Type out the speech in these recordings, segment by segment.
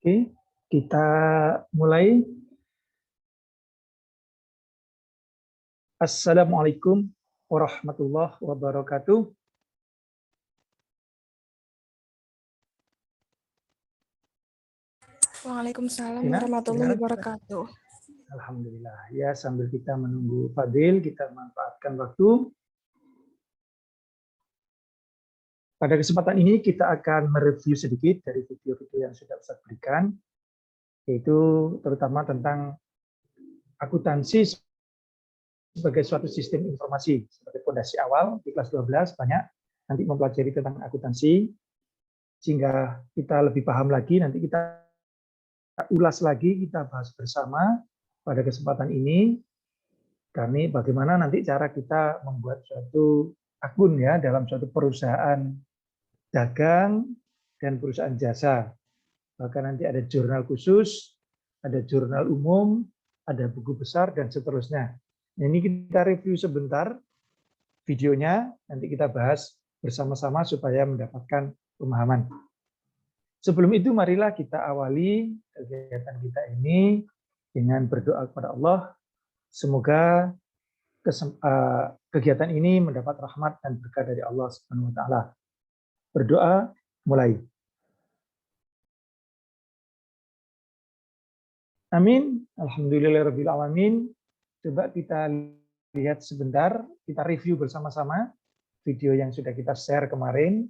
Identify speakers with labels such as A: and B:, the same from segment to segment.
A: Oke, kita mulai. Assalamualaikum warahmatullahi wabarakatuh.
B: Waalaikumsalam
A: Tina,
B: warahmatullahi wabarakatuh.
A: Alhamdulillah. Ya, sambil kita menunggu Fadil, kita manfaatkan waktu. Pada kesempatan ini kita akan mereview sedikit dari video-video yang sudah saya berikan, yaitu terutama tentang akuntansi sebagai suatu sistem informasi. Sebagai fondasi awal, di kelas 12 banyak nanti mempelajari tentang akuntansi, sehingga kita lebih paham lagi. Nanti kita ulas lagi, kita bahas bersama pada kesempatan ini, kami bagaimana nanti cara kita membuat suatu akun ya dalam suatu perusahaan dagang dan perusahaan jasa. Bahkan nanti ada jurnal khusus, ada jurnal umum, ada buku besar, dan seterusnya. Nah, ini kita review sebentar videonya, nanti kita bahas bersama-sama supaya mendapatkan pemahaman. Sebelum itu, marilah kita awali kegiatan kita ini dengan berdoa kepada Allah. Semoga kegiatan ini mendapat rahmat dan berkah dari Allah Subhanahu wa taala. Berdoa mulai. Amin. Alhamdulillahirabbil alamin. Coba kita lihat sebentar, kita review bersama-sama video yang sudah kita share kemarin.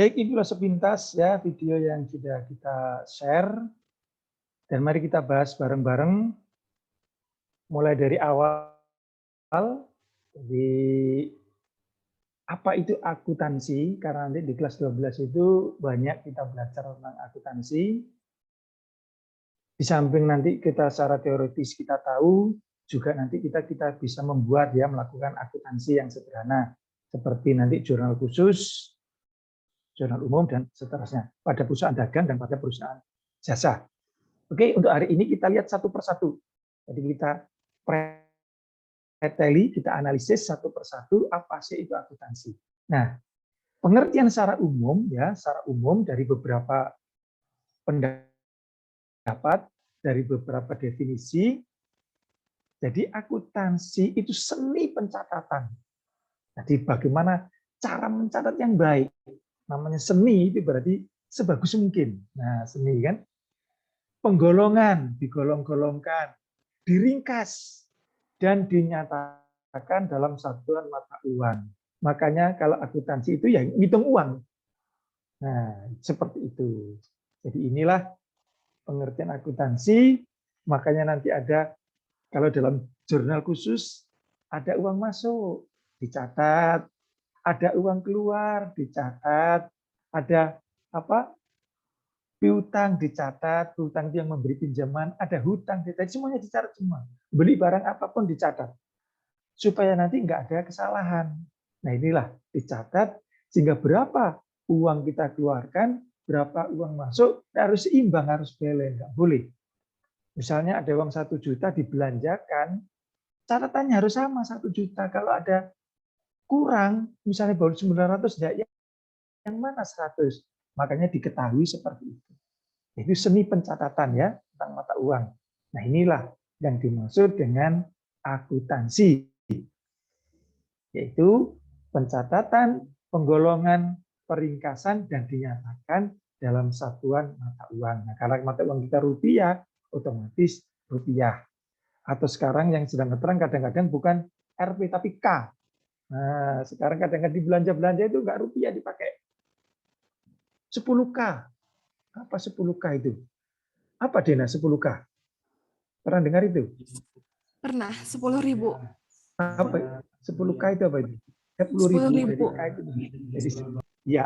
A: Baik, itulah sepintas ya video yang sudah kita share. Dan mari kita bahas bareng-bareng mulai dari awal. Jadi apa itu akuntansi? Karena nanti di kelas 12 itu banyak kita belajar tentang akuntansi. Di samping nanti kita secara teoritis kita tahu, juga nanti kita bisa membuat ya melakukan akuntansi yang sederhana seperti nanti jurnal khusus, jurnal umum dan seterusnya pada perusahaan dagang dan pada perusahaan jasa. Oke, untuk hari ini kita lihat satu persatu. Jadi kita preteli, kita analisis satu persatu apa sih itu akuntansi. Nah, pengertian secara umum ya, secara umum dari beberapa pendapat, dari beberapa definisi. Jadi akuntansi itu seni pencatatan. Jadi bagaimana cara mencatat yang baik. Namanya seni itu berarti sebagus mungkin. Nah, seni kan penggolongan, digolong-golongkan, diringkas dan dinyatakan dalam satuan mata uang. Makanya kalau akuntansi itu ya ngitung uang. Nah, seperti itu. Jadi inilah pengertian akuntansi. Makanya nanti ada kalau dalam jurnal khusus ada uang masuk dicatat, ada uang keluar dicatat, ada apa? Piutang dicatat, piutang itu yang memberi pinjaman, ada hutang dicatat, semuanya dicatat semua. Beli barang apapun dicatat. Supaya nanti nggak ada kesalahan. Nah, inilah dicatat sehingga berapa uang kita keluarkan, berapa uang masuk, harus seimbang, harus balance, nggak boleh. Misalnya ada uang 1 juta dibelanjakan, catatannya harus sama 1 juta. Kalau ada kurang, misalnya baru 900, ya yang mana 100? Makanya diketahui seperti itu. Itu seni pencatatan ya tentang mata uang. Nah, inilah yang dimaksud dengan akuntansi, yaitu pencatatan, penggolongan, peringkasan, dan dinyatakan dalam satuan mata uang. Nah, karena mata uang kita rupiah, otomatis rupiah. Atau sekarang yang sedang ngetren kadang-kadang bukan Rp tapi K. Nah, sekarang kadang-kadang di belanja-belanja itu nggak rupiah dipakai. 10K. Apa 10K itu? Apa Dena 10K? Pernah dengar itu?
B: Pernah, 10.000.
A: Apa 10K itu apa itu? 10.000. Jadi
B: 10.000.
A: K itu jadi ya.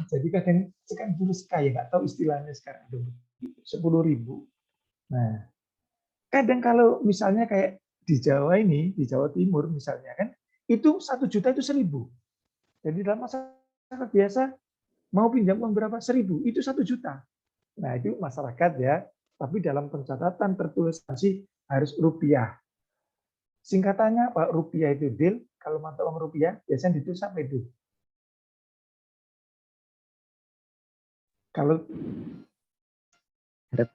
A: Jadi kadang sekarang dulu K ya nggak tahu istilahnya sekarang itu 10.000. Nah, kadang kalau misalnya kayak di Jawa ini, di Jawa Timur misalnya kan, itu 1 juta itu 1.000. Jadi dalam masyarakat biasa mau pinjam uang berapa? 1.000, itu 1 juta. Nah, itu masyarakat ya. Tapi dalam pencatatan tertulis harus rupiah. Singkatannya Pak, rupiah itu deal. Kalau mata uang rupiah biasanya ditulis apa itu? Kalau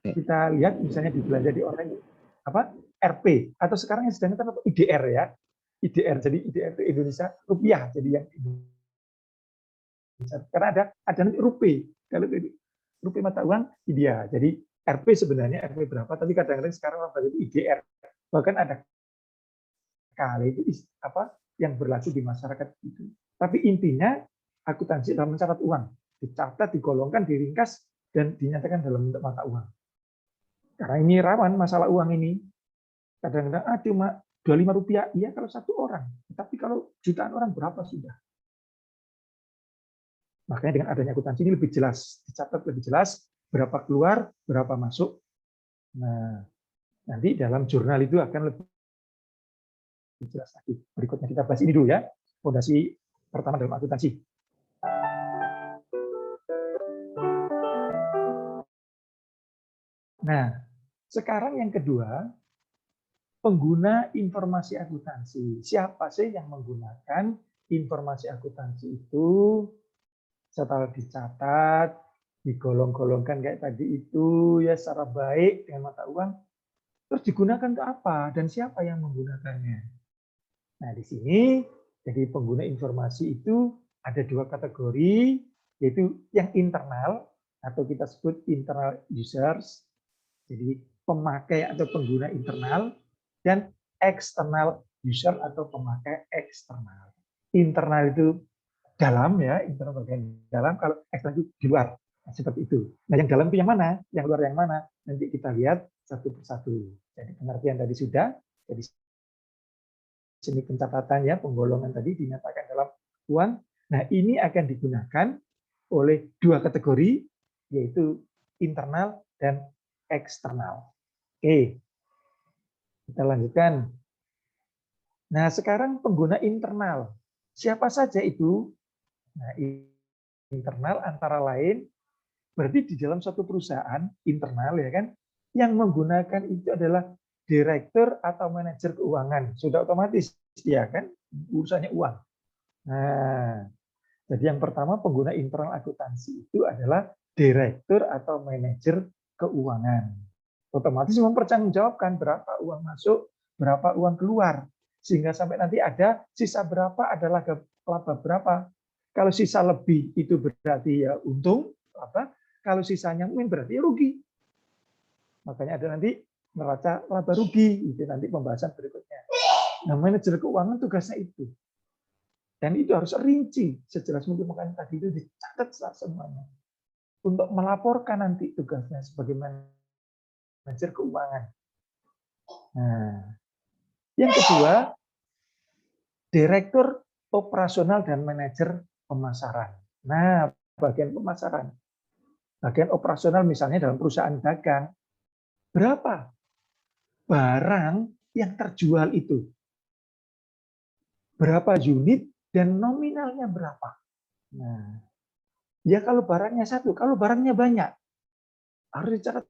A: kita lihat misalnya di belanja di online apa? RP atau sekarang yang sedang apa? IDR ya. IDR. Jadi IDR itu Indonesia rupiah. Jadi yang Indonesia. Karena ada nanti rupiah. Kalau rupiah mata uang India. Jadi RP sebenarnya RP berapa? Tapi kadang-kadang sekarang orang itu IDR. Bahkan ada kali itu apa yang berlaku di masyarakat itu. Tapi intinya akuntansi dalam mencatat uang, dicatat, digolongkan, diringkas, dan dinyatakan dalam bentuk mata uang. Karena ini rawan masalah uang ini. Kadang-kadang cuma 25 rupiah, iya kalau satu orang. Tapi kalau jutaan orang berapa sudah? Makanya dengan adanya akuntansi ini lebih jelas, dicatat lebih jelas, berapa keluar, berapa masuk. Nah, nanti dalam jurnal itu akan lebih jelas lagi. Berikutnya kita bahas ini dulu ya, fondasi pertama dalam akuntansi. Nah, sekarang yang kedua, pengguna informasi akuntansi. Siapa sih yang menggunakan informasi akuntansi itu setelah dicatat, digolong-golongkan kayak tadi itu ya secara baik dengan mata uang, terus digunakan untuk apa dan siapa yang menggunakannya? Nah, di sini jadi pengguna informasi itu ada 2 kategori, yaitu yang internal atau kita sebut internal users, jadi pemakai atau pengguna internal, dan external user atau pemakai eksternal. Internal itu dalam ya, internal bagian dalam, kalau eksternal itu di luar. Nah, seperti itu. Nah, yang dalam itu yang mana? Yang luar yang mana? Nanti kita lihat satu persatu. Jadi pengertian tadi sudah, jadi sini pencatatan ya, penggolongan tadi dinyatakan dalam uang. Nah, ini akan digunakan oleh dua kategori, yaitu internal dan eksternal. Oke, kita lanjutkan. Nah, sekarang pengguna internal. Siapa saja itu? Nah, internal antara lain berarti di dalam satu perusahaan internal ya kan, yang menggunakan itu adalah direktur atau manajer keuangan. Sudah otomatis ya kan, urusannya uang. Nah, jadi yang pertama pengguna internal akuntansi itu adalah direktur atau manajer keuangan. Otomatis mempertanggungjawabkan berapa uang masuk, berapa uang keluar. Sehingga sampai nanti ada sisa berapa adalah laba berapa. Kalau sisa lebih itu berarti ya untung, apa? Kalau sisanya mungkin berarti ya rugi. Makanya ada nanti neraca laba rugi, itu nanti pembahasan berikutnya. Nah, manajer keuangan tugasnya itu. Dan itu harus rinci, sejelas mungkin, makanya tadi itu dicatat semuanya. Untuk melaporkan nanti tugasnya sebagai manajer keuangan. Nah, yang kedua, direktur operasional dan manajer pemasaran. Nah, bagian pemasaran. Bagian operasional misalnya dalam perusahaan dagang, berapa barang yang terjual itu? Berapa unit dan nominalnya berapa? Nah, ya kalau barangnya satu, kalau barangnya banyak, harus dicatat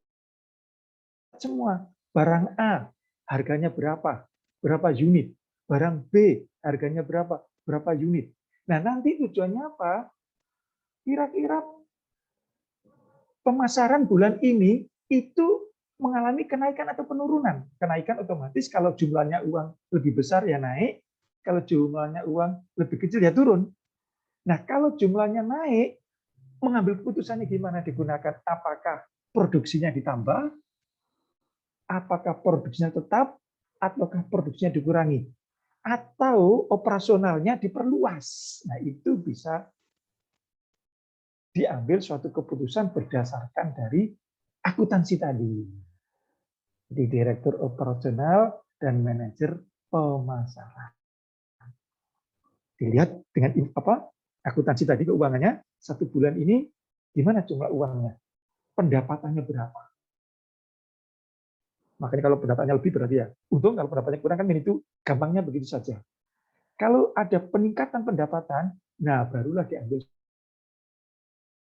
A: semua. Barang A harganya berapa? Berapa unit? Barang B harganya berapa? Berapa unit? Nah, nanti tujuannya apa? Kira-kira pemasaran bulan ini itu mengalami kenaikan atau penurunan. Kenaikan otomatis kalau jumlahnya uang lebih besar ya naik, kalau jumlahnya uang lebih kecil ya turun. Nah, kalau jumlahnya naik, mengambil keputusannya gimana digunakan? Apakah produksinya ditambah, apakah produksinya tetap, ataukah produksinya dikurangi, atau operasionalnya diperluas. Nah, itu bisa diambil suatu keputusan berdasarkan dari akuntansi tadi. Jadi direktur operasional dan manajer pemasaran. Dilihat dengan apa? Akuntansi tadi keuangannya satu bulan ini gimana jumlah uangnya, pendapatannya berapa. Makanya kalau pendapatannya lebih berarti ya untung, kalau pendapatannya kurang kan itu gampangnya begitu saja. Kalau ada peningkatan pendapatan, nah barulah diambil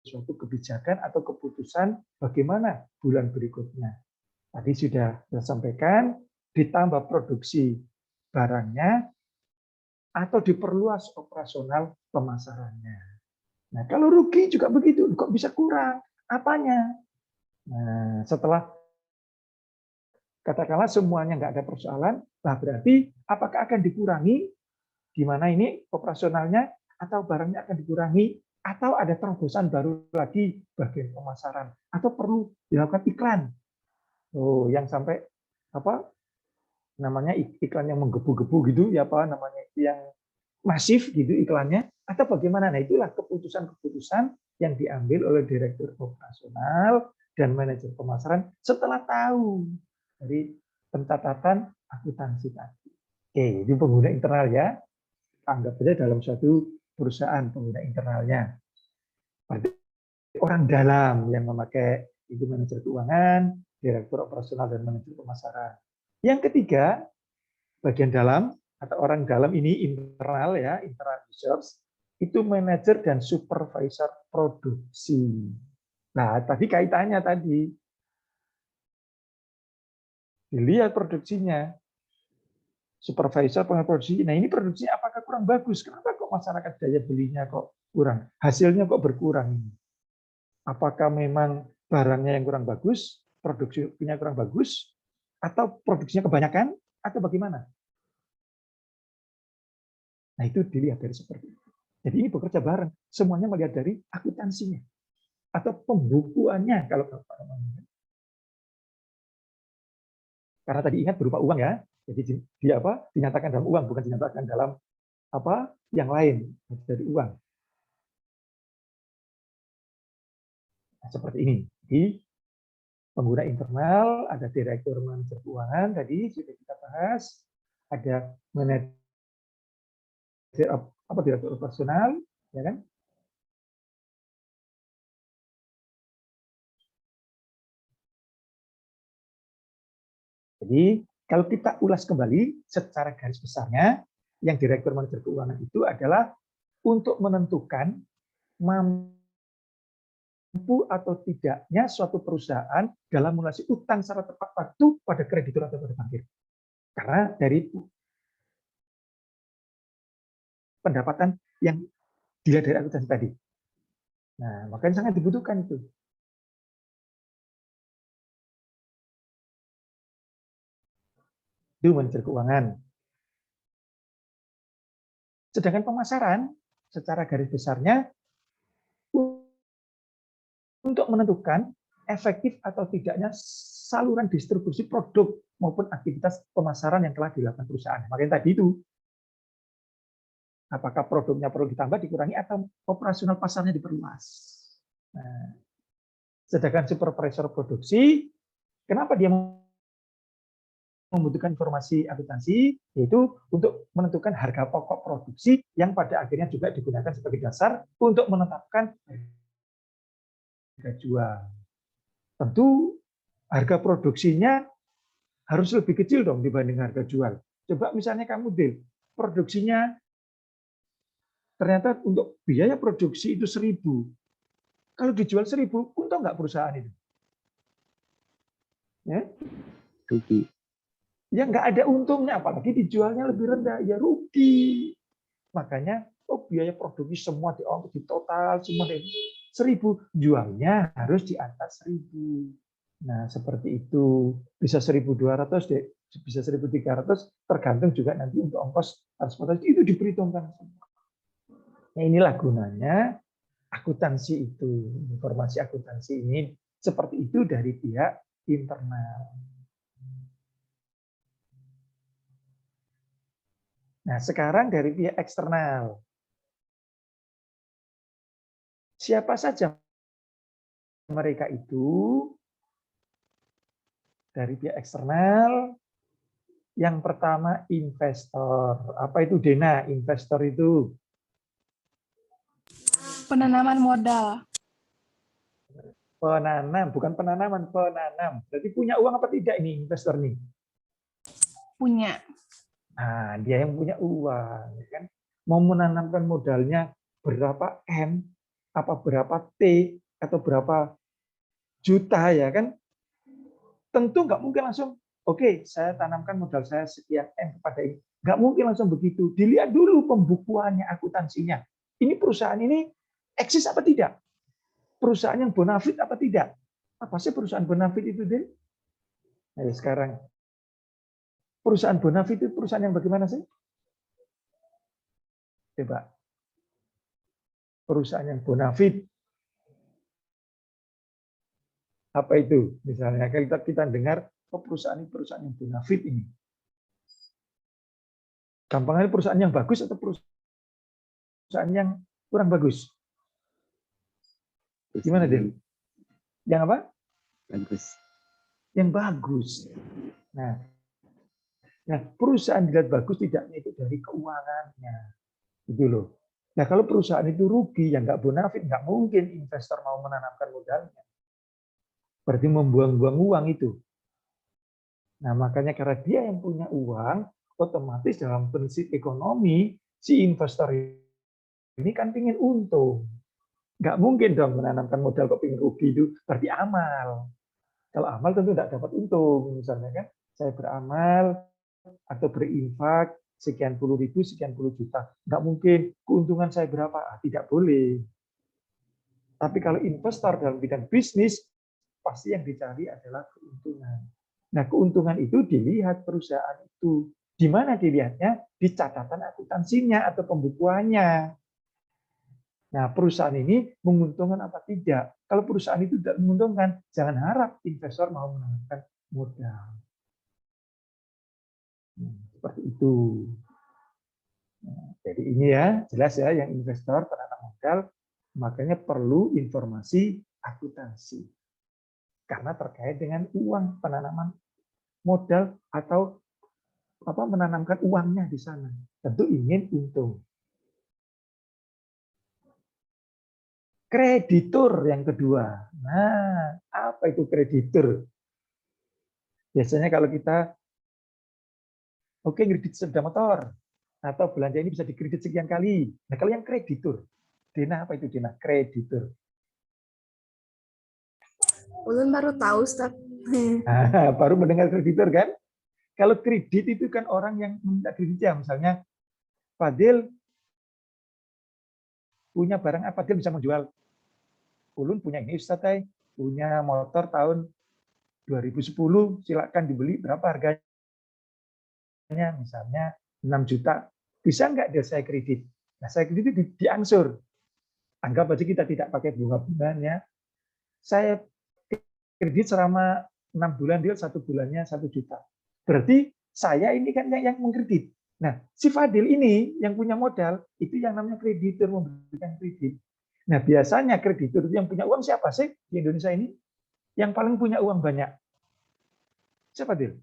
A: suatu kebijakan atau keputusan bagaimana bulan berikutnya. Tadi sudah saya sampaikan, ditambah produksi barangnya atau diperluas operasional pemasarannya. Nah, kalau rugi juga begitu, kok bisa kurang? Apanya? Nah, setelah katakanlah semuanya nggak ada persoalan, nah berarti apakah akan dikurangi? Di mana ini operasionalnya atau barangnya akan dikurangi? Atau ada terobosan baru lagi bagian pemasaran? Atau perlu dilakukan iklan? Oh, yang sampai apa namanya iklan yang menggebu-gebu gitu ya, apa namanya, yang masif gitu iklannya, atau bagaimana? Nah, itulah keputusan-keputusan yang diambil oleh direktur operasional dan manajer pemasaran setelah tahu dari pencatatan akuntansi tadi. Oke, itu pengguna internal ya. Anggap saja dalam suatu perusahaan pengguna internalnya. Berarti orang dalam yang memakai itu manajer keuangan, direktur operasional dan manajer pemasaran. Yang ketiga, bagian dalam atau orang dalam ini internal ya, internal resource, itu manajer dan supervisor produksi. Nah, tadi kaitannya tadi dilihat produksinya, supervisor produksi. Nah, ini produksinya apakah kurang bagus? Kenapa kok masyarakat daya belinya kok kurang? Hasilnya kok berkurang? Apakah memang barangnya yang kurang bagus, produksinya kurang bagus, atau produksinya kebanyakan, atau bagaimana? Nah, itu dilihat dari seperti itu. Jadi ini bekerja bareng, semuanya melihat dari akuntansinya atau pembukuannya kalau Bapak namanya. Karena tadi ingat berupa uang ya, jadi dia apa? Dinyatakan dalam uang, bukan dinyatakan dalam apa yang lain dari uang. seperti ini. Jadi pengguna internal, ada direktur manajer keuangan, tadi sudah kita bahas, ada manajer direktur operasional, ya kan? Jadi kalau kita ulas kembali secara garis besarnya, yang direktur manajer keuangan itu adalah untuk menentukan mampu atau tidaknya suatu perusahaan dalam melunasi utang secara tepat waktu pada kreditur atau pada bankir. Karena dari pendapatan yang dilihat dari akuntansi tadi. Nah, makanya sangat dibutuhkan itu. Itu manajer keuangan. Sedangkan pemasaran secara garis besarnya untuk menentukan efektif atau tidaknya saluran distribusi produk maupun aktivitas pemasaran yang telah dilakukan perusahaan. Makanya tadi itu, apakah produknya perlu ditambah, dikurangi, atau operasional pasarnya diperluas. Nah, sedangkan supervisor produksi, kenapa dia membutuhkan informasi akuntansi, yaitu untuk menentukan harga pokok produksi yang pada akhirnya juga digunakan sebagai dasar untuk menetapkan harga jual. Tentu harga produksinya harus lebih kecil dong dibanding harga jual. Coba misalnya kamu deal, produksinya ternyata untuk biaya produksi itu 1.000. Kalau dijual 1.000, untung nggak perusahaan itu? Ya?
C: Rugi.
A: Ya nggak ada untungnya, apalagi dijualnya lebih rendah, ya rugi. Makanya biaya produksi semua di total semua 1.000, jualnya harus di atas 1.000. Nah, seperti itu. Bisa 1.200 deh, bisa 1.300, tergantung juga nanti untuk ongkos transportasi itu diperhitungkan semua. Nah, inilah gunanya akuntansi itu. Informasi akuntansi ini seperti itu dari pihak internal. Nah, sekarang dari pihak eksternal. Siapa saja mereka itu? Dari pihak eksternal, yang pertama investor. Apa itu Dena? Investor itu
B: Penanaman modal.
A: penanam, bukan penanaman, penanam. Berarti punya uang apa tidak ini investor nih?
B: Punya.
A: Nah, dia yang punya uang, ya kan? Mau menanamkan modalnya berapa M, apa berapa T, atau berapa juta, ya kan? Tentu nggak mungkin langsung, oke, saya tanamkan modal saya sekian M kepada ini. Nggak mungkin langsung begitu. Dilihat dulu pembukuannya, akuntansinya. Ini perusahaan ini eksis apa tidak? Perusahaan yang bonafit apa tidak? Apa sih perusahaan bonafit itu, Den? Nah, sekarang perusahaan bonafit itu perusahaan yang bagaimana sih? Coba. Perusahaan yang bonafit. Apa itu? Misalnya kita dengar, perusahaan yang bonafit ini. Gampangnya perusahaan yang bagus atau perusahaan yang kurang bagus? Gimana, Den? Yang apa?
C: Bagus.
A: Yang bagus. Nah, perusahaan dilihat bagus tidaknya itu dari keuangannya. Gitu loh. Nah, kalau perusahaan itu rugi, yang nggak bonafit, nggak mungkin investor mau menanamkan modalnya. Berarti membuang-buang uang itu. Nah, makanya karena dia yang punya uang, otomatis dalam prinsip ekonomi, si investor ini kan ingin untung. Nggak mungkin dong menanamkan modal kok ingin rugi itu, berarti amal. Kalau amal tentu tidak dapat untung. Misalnya kan, saya beramal atau berinfak sekian puluh ribu, sekian puluh juta. Nggak mungkin keuntungan saya berapa, tidak boleh. Tapi kalau investor dalam bidang bisnis, pasti yang dicari adalah keuntungan. Nah, keuntungan itu dilihat perusahaan itu. Di mana dilihatnya? Di catatan akuntansinya atau pembukuannya. Nah, perusahaan ini menguntungkan apa tidak? Kalau perusahaan itu tidak menguntungkan, jangan harap investor mau menanamkan modal. Seperti itu. Nah, jadi ini ya, jelas ya, yang investor penanam modal, makanya perlu informasi akuntansi. Karena terkait dengan uang, penanaman modal atau menanamkan uangnya di sana. Tentu ingin untung. Kreditur yang kedua. Nah, apa itu kreditur? Biasanya kalau kita kredit sepeda motor atau belanja ini bisa dikredit sekian kali. Nah, kalau yang kreditur, Dena apa itu Dena? Kreditur.
B: Ulun baru tahu, Ustaz.
A: Nah, baru mendengar kreditur kan? Kalau kredit itu kan orang yang minta kredit ya, misalnya Fadil punya barang apa, Fadil bisa menjual. Ulun punya ini Ustaz, punya motor tahun 2010, silakan dibeli, berapa harganya? Misalnya 6 juta. Bisa nggak dia saya kredit? Nah, saya kredit itu diangsur. Anggap aja kita tidak pakai bunga-bunganya. Saya kredit selama 6 bulan, dia 1 bulannya 1 juta. Berarti saya ini kan yang mengkredit. Nah, si Fadil ini yang punya modal, itu yang namanya kreditur, memberikan kredit. Nah, biasanya kreditur yang punya uang siapa sih di Indonesia ini? Yang paling punya uang banyak. Siapa, Dil?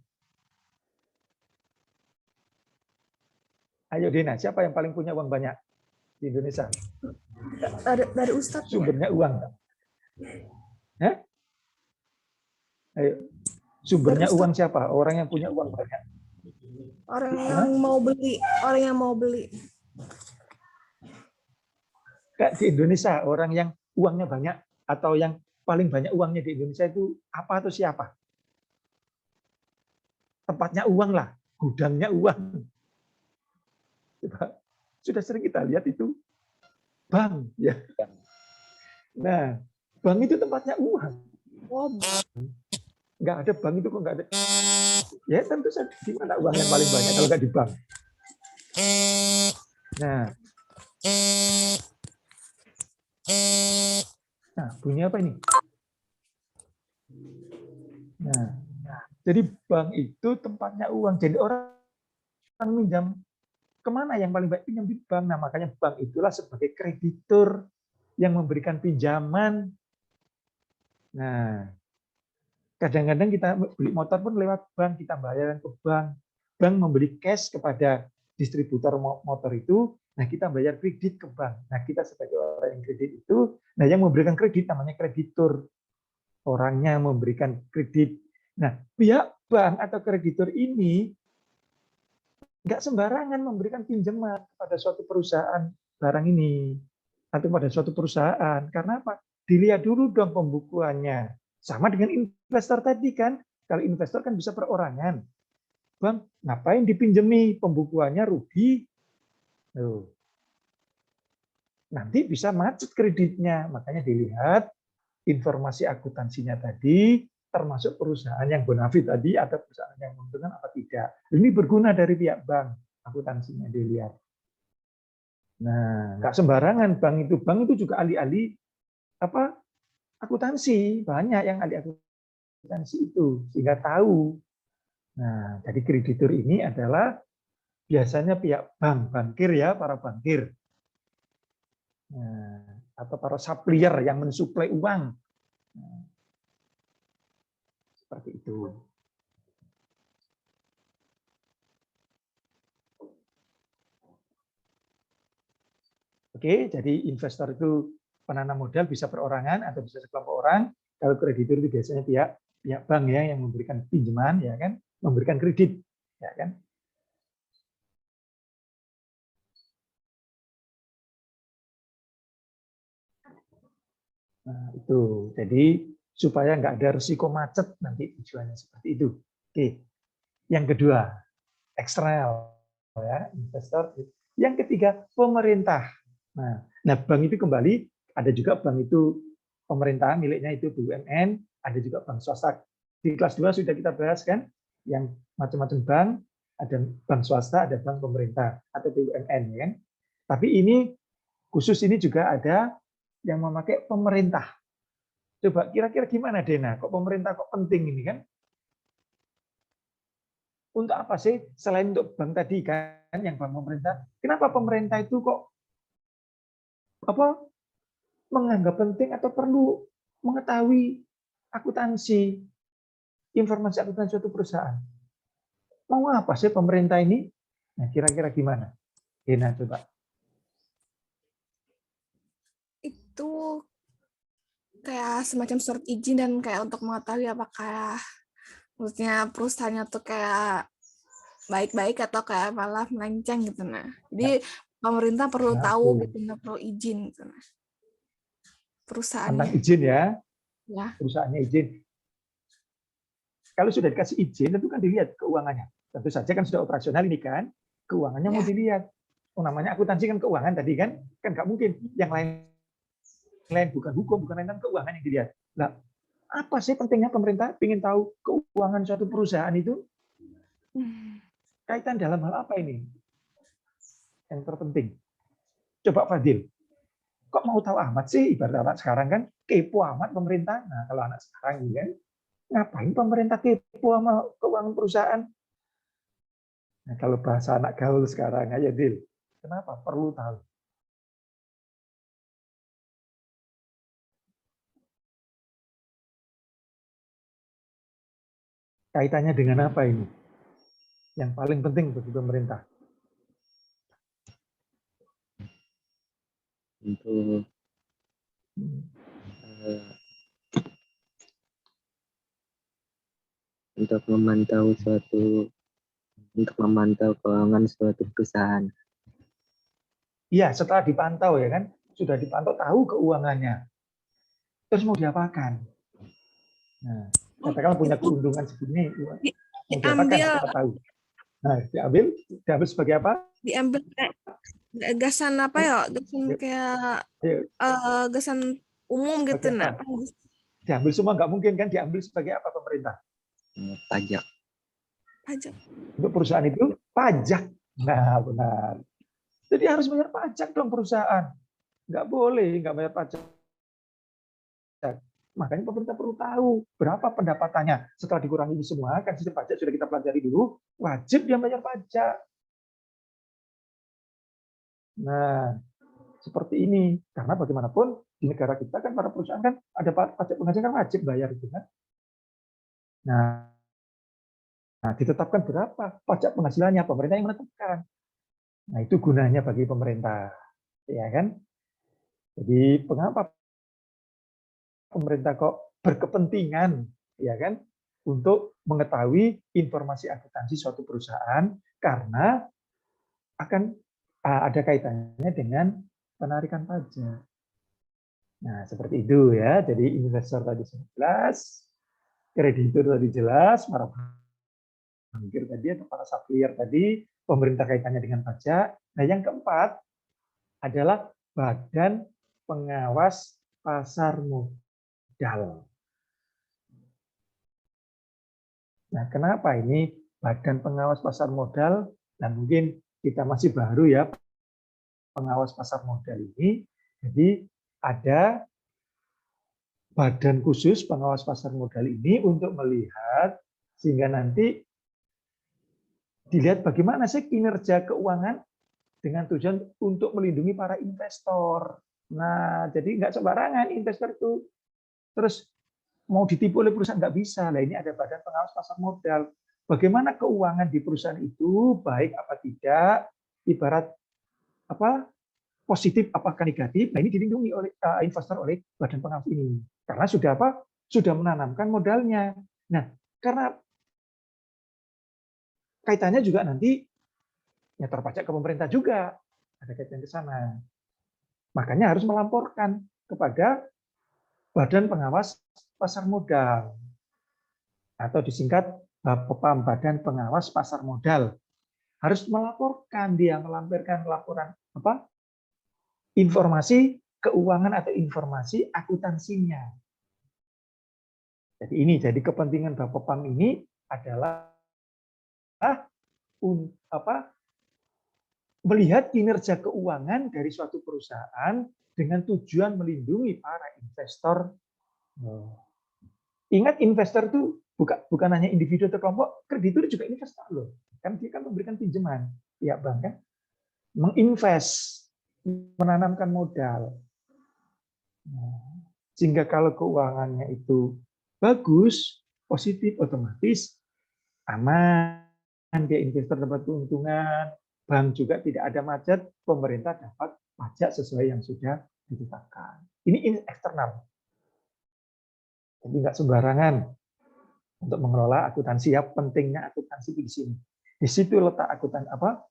A: Ayo Dena, siapa yang paling punya uang banyak di Indonesia?
B: Dari Ustadz.
A: Sumbernya uang. Hah? Ayo. Sumbernya uang siapa? Orang yang punya uang banyak.
B: Orang yang mau beli. Orang yang mau beli.
A: Di Indonesia, orang yang uangnya banyak atau yang paling banyak uangnya di Indonesia itu apa atau siapa? Tempatnya uang lah, gudangnya uang. Sudah sering kita lihat itu bank, ya. Nah, bank itu tempatnya uang. Nggak ada bank itu kok nggak ada. Ya tentu saja, di mana uang yang paling banyak kalau nggak di bank. Nah, bunyi apa ini? Nah, jadi bank itu tempatnya uang. Jadi orang minjam kemana yang paling baik? Pinjam di bank. Nah, makanya bank itulah sebagai kreditur yang memberikan pinjaman. Nah, kadang-kadang kita beli motor pun lewat bank, kita bayaran ke bank. Bank membeli cash kepada distributor motor itu, nah kita bayar kredit ke bank. Nah, kita sebagai orang yang kredit itu, nah yang memberikan kredit namanya kreditur. Orangnya memberikan kredit. Nah, pihak bank atau kreditur ini nggak sembarangan memberikan pinjaman pada suatu perusahaan barang ini atau pada suatu perusahaan. Karena apa? Dilihat dulu dong pembukuannya. Sama dengan investor tadi kan. Kalau investor kan bisa perorangan. Bang, ngapain dipinjemi? Pembukuannya rugi. Nanti bisa macet kreditnya. Makanya dilihat informasi akuntansinya tadi, termasuk perusahaan yang bonafit tadi, atau perusahaan yang menguntungkan apa tidak. Ini berguna dari pihak bank, akuntansinya dilihat. Nah, nggak sembarangan bank itu juga ahli-ahli akuntansi, banyak yang ahli akuntansi itu, sehingga tahu. Nah, jadi kreditur ini adalah biasanya pihak bank, bankir ya, para bankir. Nah, atau para supplier yang mensuplai uang. Nah, seperti itu. Oke, jadi investor itu penanam modal bisa perorangan atau bisa sekelompok orang. Kalau kreditur itu biasanya pihak bank ya yang memberikan pinjaman, ya kan, memberikan kredit, ya kan. Nah, itu. Jadi supaya nggak ada risiko macet nanti tujuannya seperti itu. Oke. Yang kedua, eksternal ya, investor. Yang ketiga, pemerintah. Nah, bank itu kembali ada juga bank itu pemerintah miliknya itu BUMN, ada juga bank swasta. Di kelas 2 sudah kita bahas kan, yang macam-macam bank, ada bank swasta, ada bank pemerintah atau BUMN ya kan. Tapi ini khusus ini juga ada yang memakai pemerintah. Coba kira-kira gimana Dena? Kok pemerintah kok penting ini kan? Untuk apa sih selain untuk bank tadi kan yang bank pemerintah? Kenapa pemerintah itu kok menganggap penting atau perlu mengetahui akuntansi, informasi akuntansi suatu perusahaan. Mau apa sih pemerintah ini? Nah, kira-kira gimana? Dena, coba.
B: Itu kayak semacam surat izin dan kayak untuk mengetahui apakah maksudnya perusahaannya tuh kayak baik-baik atau kayak malah melenceng gitu. Nah, jadi pemerintah perlu
A: Nah,
B: tahu
A: tuh.
B: gitu, nggak perlu izin gitu. Nah,
A: Tentang
B: perusahaannya.
A: izin ya,
B: Ya.
A: perusahaannya izin. Kalau sudah dikasih izin, itu kan dilihat keuangannya. Tentu saja kan sudah operasional ini kan, keuangannya mau
B: Ya.
A: dilihat. Oh, namanya akuntansi kan keuangan tadi kan nggak mungkin. Yang lain bukan hukum, bukan lain kan keuangan yang dilihat. Nah, apa sih pentingnya pemerintah ingin tahu keuangan suatu perusahaan itu? Kaitan dalam hal apa ini? Yang terpenting. Coba Fadil, kok mau tahu amat sih? Ibarat anak sekarang kan kepo amat pemerintah. Nah, kalau anak sekarang kan, ngapain pemerintah kepo sama keuangan perusahaan? Nah, kalau bahasa anak gaul sekarang, ayo Dil, kenapa perlu tahu? Kaitannya dengan apa ini? Yang paling penting bagi pemerintah.
C: Untuk untuk memantau keuangan suatu perusahaan.
A: Iya, setelah dipantau ya kan, sudah dipantau tahu keuangannya. Terus mau diapakan? Nah, katakanlah punya keuntungan segini, mau diapakan?
B: Diambil
A: Kita tahu. Nah, diambil sebagai apa?
B: diambil kayak gagasan apa ya? Gagasan kayak gagasan umum gitu.
A: Sebagai apa?
B: Nah,
A: Diambil semua nggak mungkin kan, diambil sebagai apa pemerintah?
C: Pajak.
B: pajak.
A: Untuk perusahaan itu pajak. Nah, benar. Jadi harus bayar pajak dong perusahaan. Nggak boleh nggak bayar pajak. Makanya pemerintah perlu tahu berapa pendapatannya. Setelah dikurangi ini semua, kan sistem pajak sudah kita pelajari dulu, wajib dia bayar pajak. Nah, seperti ini. Karena bagaimanapun di negara kita kan para perusahaan kan ada pajak penghasilan kan wajib bayar itu kan. Nah, ditetapkan berapa pajak penghasilannya, pemerintah yang menetapkan. Nah, itu gunanya bagi pemerintah. Ya kan? Jadi mengapa pemerintah kok berkepentingan ya kan untuk mengetahui informasi akuntansi suatu perusahaan karena akan ada kaitannya dengan penarikan pajak. Nah, seperti itu ya. Jadi investor tadi sudah jelas, kreditur tadi jelas, para bankir tadi atau para supplier tadi, pemerintah kaitannya dengan pajak. Nah, yang keempat adalah Badan Pengawas Pasar Modal. Nah, kenapa ini Badan Pengawas Pasar Modal? Dan mungkin kita masih baru ya pengawas pasar modal ini. Jadi ada badan khusus pengawas pasar modal ini untuk melihat sehingga nanti dilihat bagaimana sih kinerja keuangan dengan tujuan untuk melindungi para investor. Nah, jadi nggak sembarangan investor itu terus mau ditipu oleh perusahaan nggak bisa. Nah, ini ada Badan Pengawas Pasar Modal. Bagaimana keuangan di perusahaan itu baik apa tidak, ibarat apa positif apakah negatif. Nah, ini dilindungi oleh investor oleh Badan Pengawas ini. Karena sudah apa? Sudah menanamkan modalnya. Nah, karena kaitannya juga nanti ya terpajak ke pemerintah juga. Ada kaitan ke sana. Makanya harus melaporkan kepada Badan Pengawas Pasar Modal atau disingkat BPAM, Badan Pengawas Pasar Modal. Harus melaporkan, dia melampirkan laporan apa? Informasi keuangan atau informasi akuntansinya. Jadi ini jadi kepentingan BPAM ini adalah melihat kinerja keuangan dari suatu perusahaan dengan tujuan melindungi para investor. Ingat investor itu bukan hanya individu atau kelompok, kreditur juga investor loh. Kan dia kan memberikan pinjaman, ya bank kan, menginvest, menanamkan modal. Sehingga kalau keuangannya itu bagus, positif, otomatis aman, dia investor dapat keuntungan, bank juga tidak ada macet, pemerintah dapat pajak sesuai yang sudah ditetapkan. Ini eksternal. Jadi nggak sembarangan untuk mengelola akuntansi. Ya, pentingnya akuntansi di sini. Di situ letak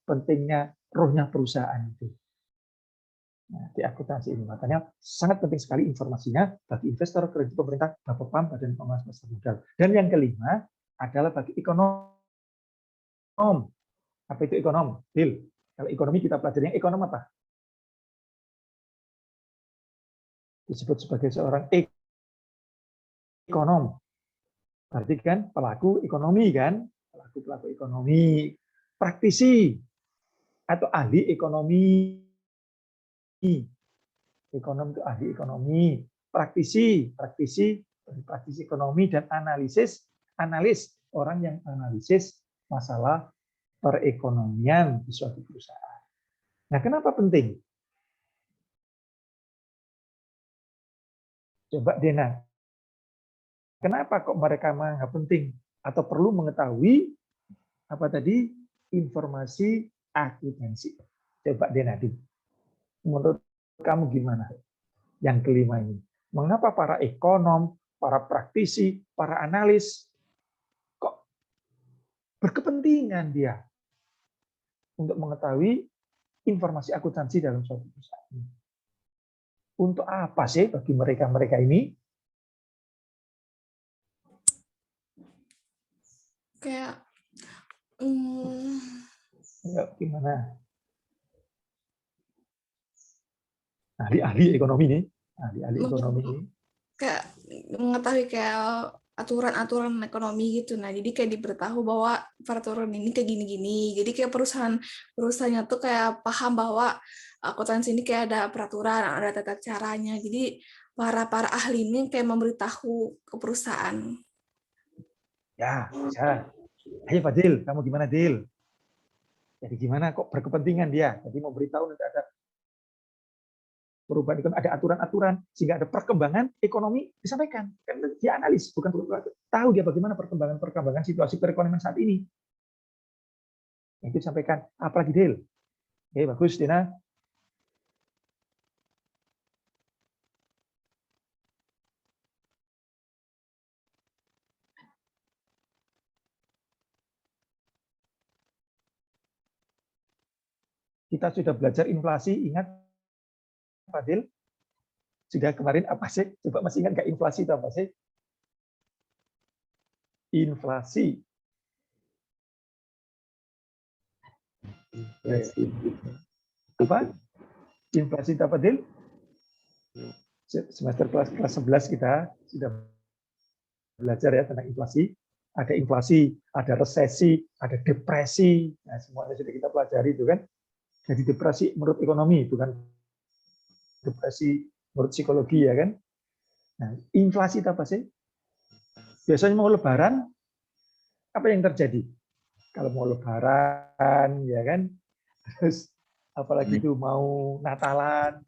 A: pentingnya rohnya perusahaan itu. Nah, di akuntansi ini makanya sangat penting sekali informasinya bagi investor, kredit pemerintah, Bapepam, Badan Pengawas Pasar Modal. Dan yang kelima adalah bagi ekonom. Apa itu ekonom? Bill. Kalau ekonomi kita pelajari yang ekonom apa? Disebut sebagai seorang ekonom. Berarti kan pelaku ekonomi kan? Pelaku ekonomi, praktisi atau ahli ekonomi. Ekonom itu ahli ekonomi, praktisi ekonomi, dan analis orang yang analisis masalah perekonomian di suatu perusahaan. Nah, kenapa penting? Coba Dena, kenapa kok mereka menganggap penting atau perlu mengetahui apa tadi informasi akuntansi? Coba Dena, menurut kamu gimana? Yang kelima ini, mengapa para ekonom, para praktisi, para analis kok berkepentingan dia untuk mengetahui informasi akuntansi dalam suatu perusahaan? Untuk apa sih bagi mereka ini?
B: Kayak
A: Ya, gimana? Ahli-ahli ekonomi nih, ahli-ahli ekonomi ini.
B: Kayak mengetahui kayak aturan-aturan ekonomi gitu. Nah, jadi kayak diberitahu bahwa peraturan ini kayak gini-gini. Jadi kayak perusahaannya tuh kayak paham bahwa akuntansi ini kayak ada peraturan, ada tata caranya. Jadi para ahli ini kayak memberitahu ke perusahaan.
A: Ya, bisa. Ayo Fadil, kamu gimana, Dil? Jadi gimana kok berkepentingan dia? Jadi mau beritahu nanti ada perubahan ekonomi, ada aturan-aturan, sehingga ada perkembangan ekonomi disampaikan. Kan dia analis, bukan tahu dia bagaimana perkembangan situasi perekonomian saat ini. Itu disampaikan. Apalagi Del? Oke, bagus, Dina. Kita sudah belajar inflasi, ingat Fadil? Sudah kemarin apa sih? Coba masih ingat nggak inflasi itu apa sih? Inflasi. Apa? Inflasi itu apa, Dil? Semester kelas 11 kita sudah belajar ya tentang inflasi. Ada inflasi, ada resesi, ada depresi. Nah, semuanya sudah kita pelajari itu kan. Jadi depresi menurut ekonomi, bukan depresi menurut psikologi ya kan. Nah, inflasi itu apa sih? Biasanya mau lebaran, apa yang terjadi? Kalau mau lebaran, ya kan, terus apalagi itu mau Natalan,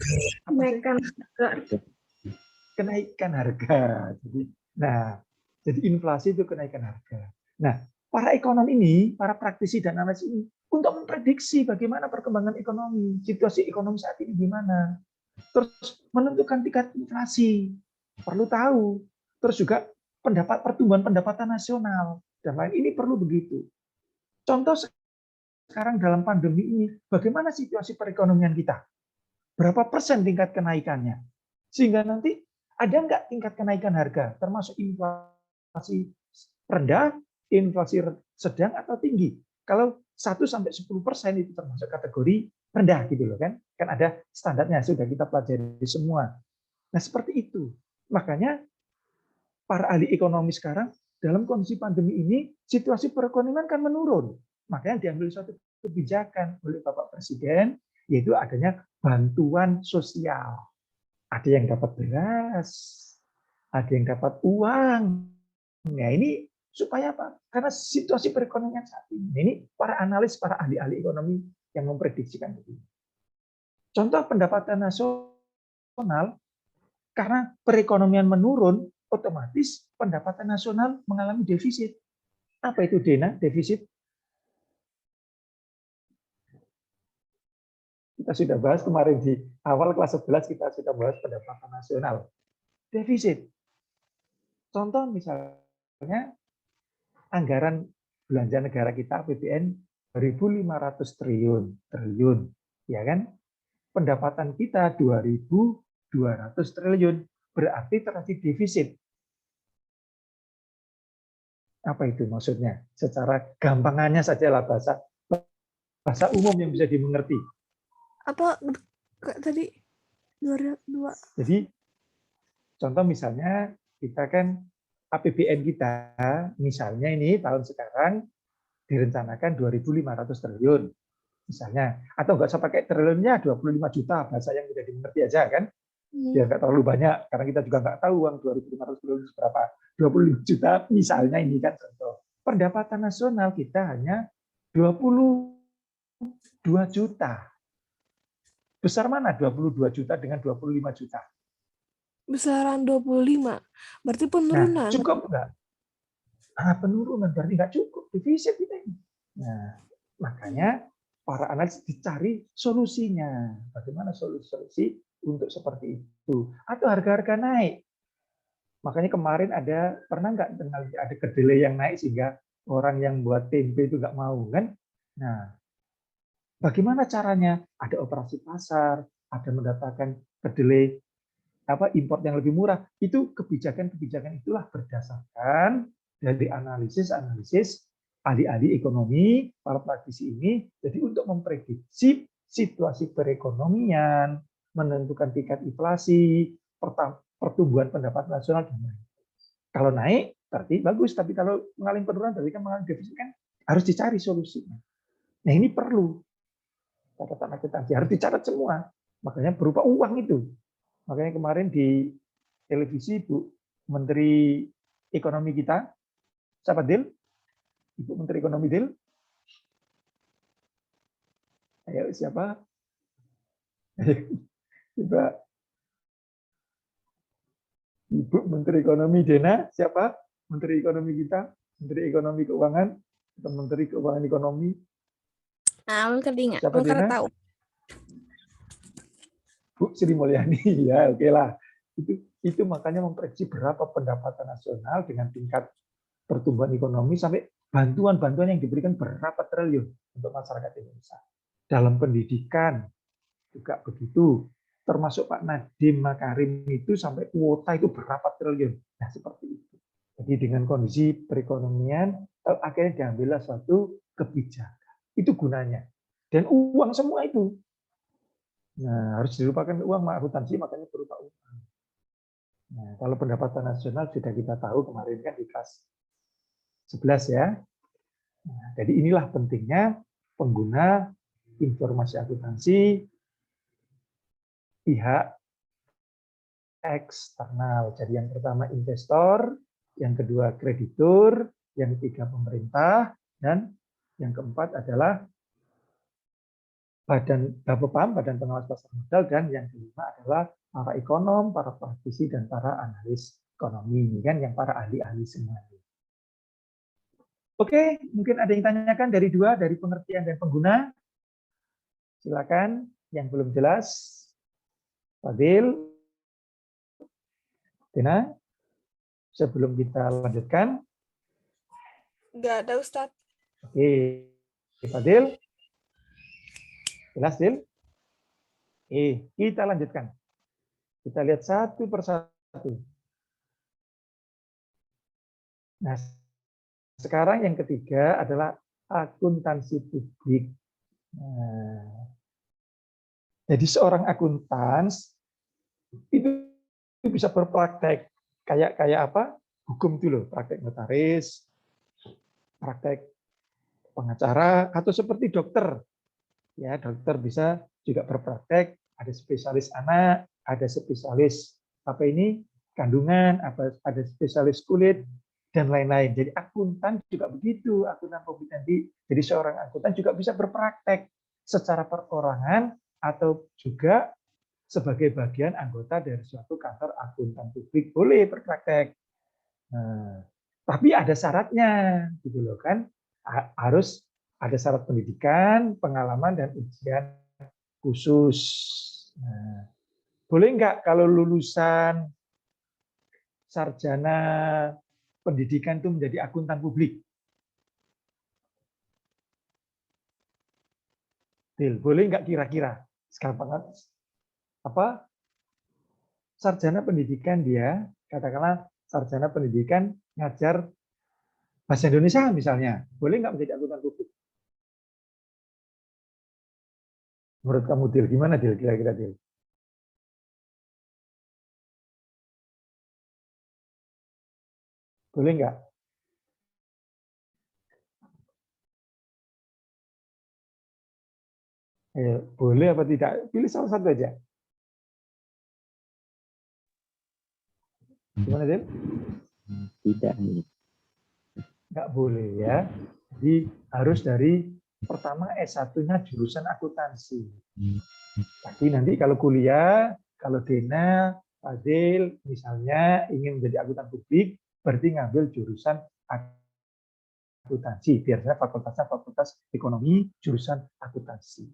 A: kenaikan harga. Jadi inflasi itu kenaikan harga. Nah, para ekonom ini, para praktisi dan analis ini untuk memprediksi bagaimana perkembangan ekonomi, situasi ekonomi saat ini gimana. Terus menentukan tingkat inflasi, perlu tahu. Terus juga pertumbuhan pendapatan nasional dan lain ini perlu begitu. Contoh sekarang dalam pandemi ini, bagaimana situasi perekonomian kita? Berapa persen tingkat kenaikannya? Sehingga nanti ada nggak tingkat kenaikan harga, termasuk inflasi rendah, inflasi sedang atau tinggi. Kalau 1-10% itu termasuk kategori rendah gitu loh kan. Kan ada standarnya, sudah kita pelajari semua. Nah, seperti itu. Makanya para ahli ekonomi sekarang dalam kondisi pandemi ini situasi perekonomian kan menurun. Makanya diambil suatu kebijakan oleh Bapak Presiden, yaitu adanya bantuan sosial. Ada yang dapat beras, ada yang dapat uang. Nah, ini supaya apa? Karena situasi perekonomian saat ini para analis, para ahli-ahli ekonomi yang memprediksikan itu. Contoh pendapatan nasional Karena perekonomian menurun, otomatis pendapatan nasional mengalami defisit. Apa itu Dena, defisit? Kita sudah bahas kemarin di awal kelas 11, kita sudah bahas pendapatan nasional. Defisit. Contoh misalnya, anggaran belanja negara kita APBN 1.500 triliun, ya kan? Pendapatan kita 2.200 triliun, berarti terjadi defisit. Apa itu maksudnya? Secara gampangannya sajalah bahasa umum yang bisa dimengerti.
B: Apa tadi 2?
A: Jadi contoh misalnya kita kan APBN kita misalnya ini tahun sekarang direncanakan 2.500 triliun misalnya, atau nggak usah pakai triliunnya, 25 juta, bahasa yang mudah dimengerti aja kan, biar nggak terlalu banyak karena kita juga nggak tahu uang 2.500 triliun berapa. 25 juta misalnya ini kan contoh. Pendapatan nasional kita hanya 22 juta. Besar mana 22 juta dengan 25 juta?
B: Besaran 25. Berarti penurunan.
A: Nah, cukup nggak? Penurunan berarti nggak cukup. Defisit kita ini. Nah, makanya para analis dicari solusinya. Bagaimana solusi untuk seperti itu? Atau harga-harga naik. Makanya kemarin pernah nggak ada kedelai yang naik sehingga orang yang buat tempe itu nggak mau kan? Nah, bagaimana caranya? Ada operasi pasar, ada mendapatkan kedelai import yang lebih murah. Itu kebijakan-kebijakan itulah berdasarkan dari analisis ahli-ahli ekonomi, para praktisi ini. Jadi untuk memprediksi situasi perekonomian, menentukan tingkat inflasi, pertumbuhan pendapatan nasional dan lain. Kalau naik berarti bagus, tapi kalau mengalami penurunan berarti kan mengalami defisit, kan harus dicari solusinya. Nah, ini perlu catatan akuntansi, harus dicatat semua. Makanya berupa uang itu. Makanya kemarin di televisi Bu Menteri Ekonomi kita, siapa Dil? Ibu Menteri Ekonomi Dil? Ayo siapa? Coba. Ibu Menteri Ekonomi Dena, siapa? Menteri Ekonomi kita? Menteri Ekonomi Keuangan? Atau Menteri Keuangan Ekonomi? Siapa Dena?
B: Tahu.
A: Bu Sri Mulyani, ya oke lah. Itu makanya memprediksi berapa pendapatan nasional dengan tingkat pertumbuhan ekonomi sampai bantuan-bantuan yang diberikan berapa triliun untuk masyarakat Indonesia. Dalam pendidikan juga begitu, termasuk Pak Nadiem Makarim itu sampai kuota itu berapa triliun. Nah, seperti itu. Jadi dengan kondisi perekonomian, akhirnya diambillah suatu kebijakan. Itu gunanya. Dan uang semua itu. Nah, harus dilupakan uang, akuntansi makanya berupa uang. Nah, kalau pendapatan nasional sudah kita tahu kemarin kan di kelas 11 ya. Nah, jadi inilah pentingnya pengguna informasi akuntansi pihak eksternal. Jadi yang pertama investor, yang kedua kreditur, yang ketiga pemerintah, dan yang keempat adalah Badan Bapepam, Badan Pengawas Pasar Modal, dan yang kelima adalah para ekonom, para praktisi, dan para analis ekonomi, ini kan yang para ahli-ahli semuanya. Oke, mungkin ada yang tanyakan dari pengertian dan pengguna. Silakan, yang belum jelas. Fadil, Dina, sebelum kita lanjutkan.
B: Nggak ada, Ustadz.
A: Oke, Fadil. Jelas, Dil? Kita lanjutkan. Kita lihat satu persatu. Nah, sekarang yang ketiga adalah akuntansi publik. Nah, jadi seorang akuntans itu bisa berpraktek kayak apa? Hukum itu loh, praktek notaris, praktek pengacara, atau seperti dokter. Ya, dokter bisa juga berpraktek, ada spesialis anak, ada spesialis kandungan, ada spesialis kulit, dan lain-lain. Jadi akuntan juga begitu, akuntan publik nanti. Jadi seorang akuntan juga bisa berpraktek secara perorangan atau juga sebagai bagian anggota dari suatu kantor akuntan publik boleh berpraktek. Nah, tapi ada syaratnya, gitu loh kan? Harus ada syarat pendidikan, pengalaman dan ujian khusus. Nah, boleh nggak kalau lulusan sarjana pendidikan itu menjadi akuntan publik? Boleh nggak kira-kira? Sekarang apa? Sarjana pendidikan dia, katakanlah sarjana pendidikan ngajar bahasa Indonesia misalnya, boleh nggak menjadi akuntan publik? Menurut kamu, Dil, gimana, Dil, kira-kira, Dil? Boleh nggak? Boleh apa tidak? Pilih salah satu aja. Gimana, Dil?
C: Tidak.
A: Nggak boleh ya. Jadi harus dari pertama S1-nya jurusan akuntansi. Tapi nanti kalau kuliah, kalau Dena, Fadil misalnya ingin menjadi akuntan publik, berarti ngambil jurusan akuntansi. Biasanya fakultasnya fakultas ekonomi, jurusan akuntansi.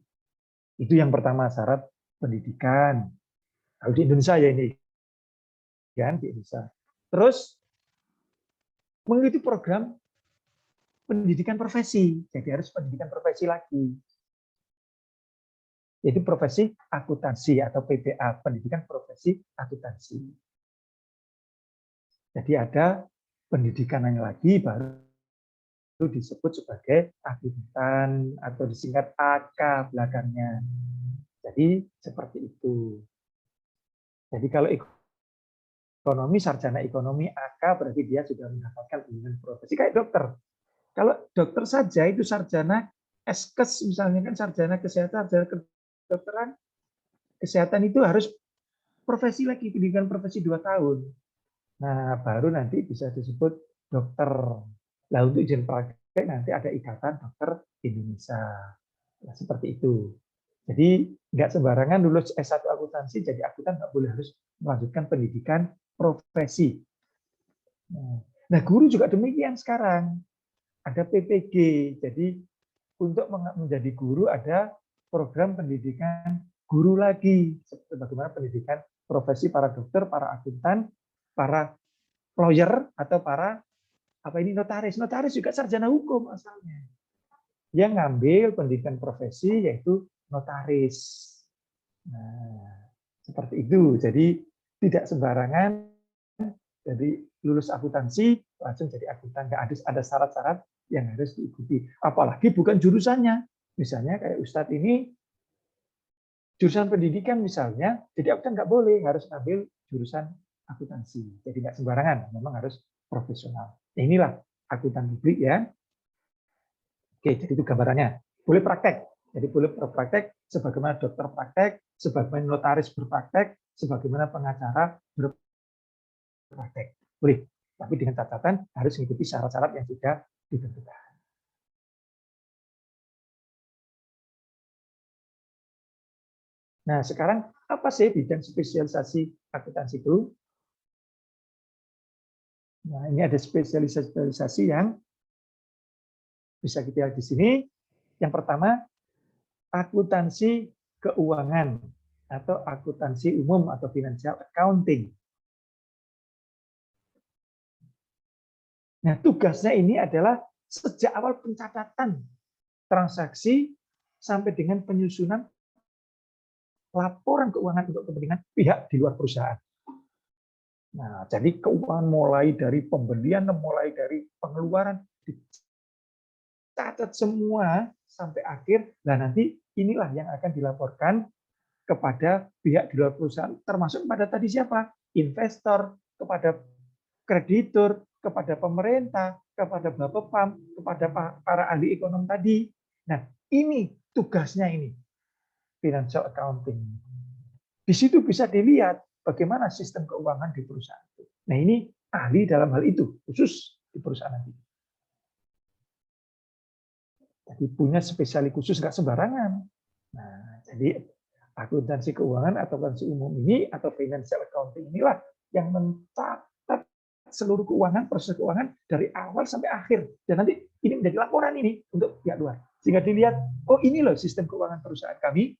A: Itu yang pertama syarat pendidikan. Kalau di Indonesia ya ini, kan di Indonesia. Terus mengikuti program pendidikan profesi, jadi harus pendidikan profesi lagi. Yaitu profesi akuntansi atau PPA, pendidikan profesi akuntansi. Jadi ada pendidikan yang lagi baru disebut sebagai akuntan atau disingkat AK belakangnya. Jadi seperti itu. Jadi kalau ekonomi, sarjana ekonomi AK berarti dia sudah mendapatkan bimbingan profesi kayak dokter. Kalau dokter saja itu sarjana eskes misalnya kan sarjana kesehatan, sarjana kedokteran, kesehatan itu harus profesi lagi, pendidikan profesi 2 tahun. Nah, baru nanti bisa disebut dokter. Nah, untuk izin praktek nanti ada Ikatan Dokter Indonesia. Nah, seperti itu. Jadi nggak sembarangan lulus S1 akuntansi jadi akuntan, nggak boleh, harus melanjutkan pendidikan profesi. Nah, guru juga demikian sekarang. Ada PPG. Jadi untuk menjadi guru ada program pendidikan guru lagi. Bagaimana pendidikan profesi para dokter, para akuntan, para lawyer atau para notaris. Notaris juga sarjana hukum asalnya. Dia ngambil pendidikan profesi yaitu notaris. Nah, seperti itu. Jadi tidak sembarangan jadi lulus akuntansi langsung jadi akuntan. Nggak ada syarat-syarat yang harus diikuti. Apalagi bukan jurusannya. Misalnya kayak Ustadz ini jurusan pendidikan misalnya, jadi akuntan nggak boleh, harus ambil jurusan akuntansi. Jadi nggak sembarangan, memang harus profesional. Nah, inilah akuntan publik ya. Oke, jadi itu gambarannya. Boleh praktek. Jadi boleh berpraktek sebagaimana dokter praktek, sebagaimana notaris berpraktek, sebagaimana pengacara berpraktek. Boleh. Tapi dengan catatan harus mengikuti syarat-syarat yang sudah ditentukan. Nah, sekarang apa sih bidang spesialisasi akuntansi itu? Nah, ini ada spesialisasi yang bisa kita lihat di sini. Yang pertama, akuntansi keuangan atau akuntansi umum atau financial accounting. Nah, tugasnya ini adalah sejak awal pencatatan transaksi sampai dengan penyusunan laporan keuangan untuk kepentingan pihak di luar perusahaan. Nah, jadi keuangan mulai dari pembelian, mulai dari pengeluaran, dicatat semua sampai akhir. Nah, nanti inilah yang akan dilaporkan kepada pihak di luar perusahaan, termasuk kepada tadi siapa? Investor, kepada kreditur, kepada pemerintah, kepada Bapepam, kepada para ahli ekonom tadi. Nah, ini tugasnya ini, financial accounting. Di situ bisa dilihat bagaimana sistem keuangan di perusahaan itu. Nah, ini ahli dalam hal itu, khusus di perusahaan nanti. Jadi punya spesialis khusus, nggak sembarangan. Nah, jadi Akuntansi keuangan atau akuntansi umum ini atau financial accounting inilah yang mencatat seluruh keuangan, proses keuangan dari awal sampai akhir. Dan nanti ini menjadi laporan ini untuk pihak luar. Sehingga dilihat, oh ini loh sistem keuangan perusahaan kami.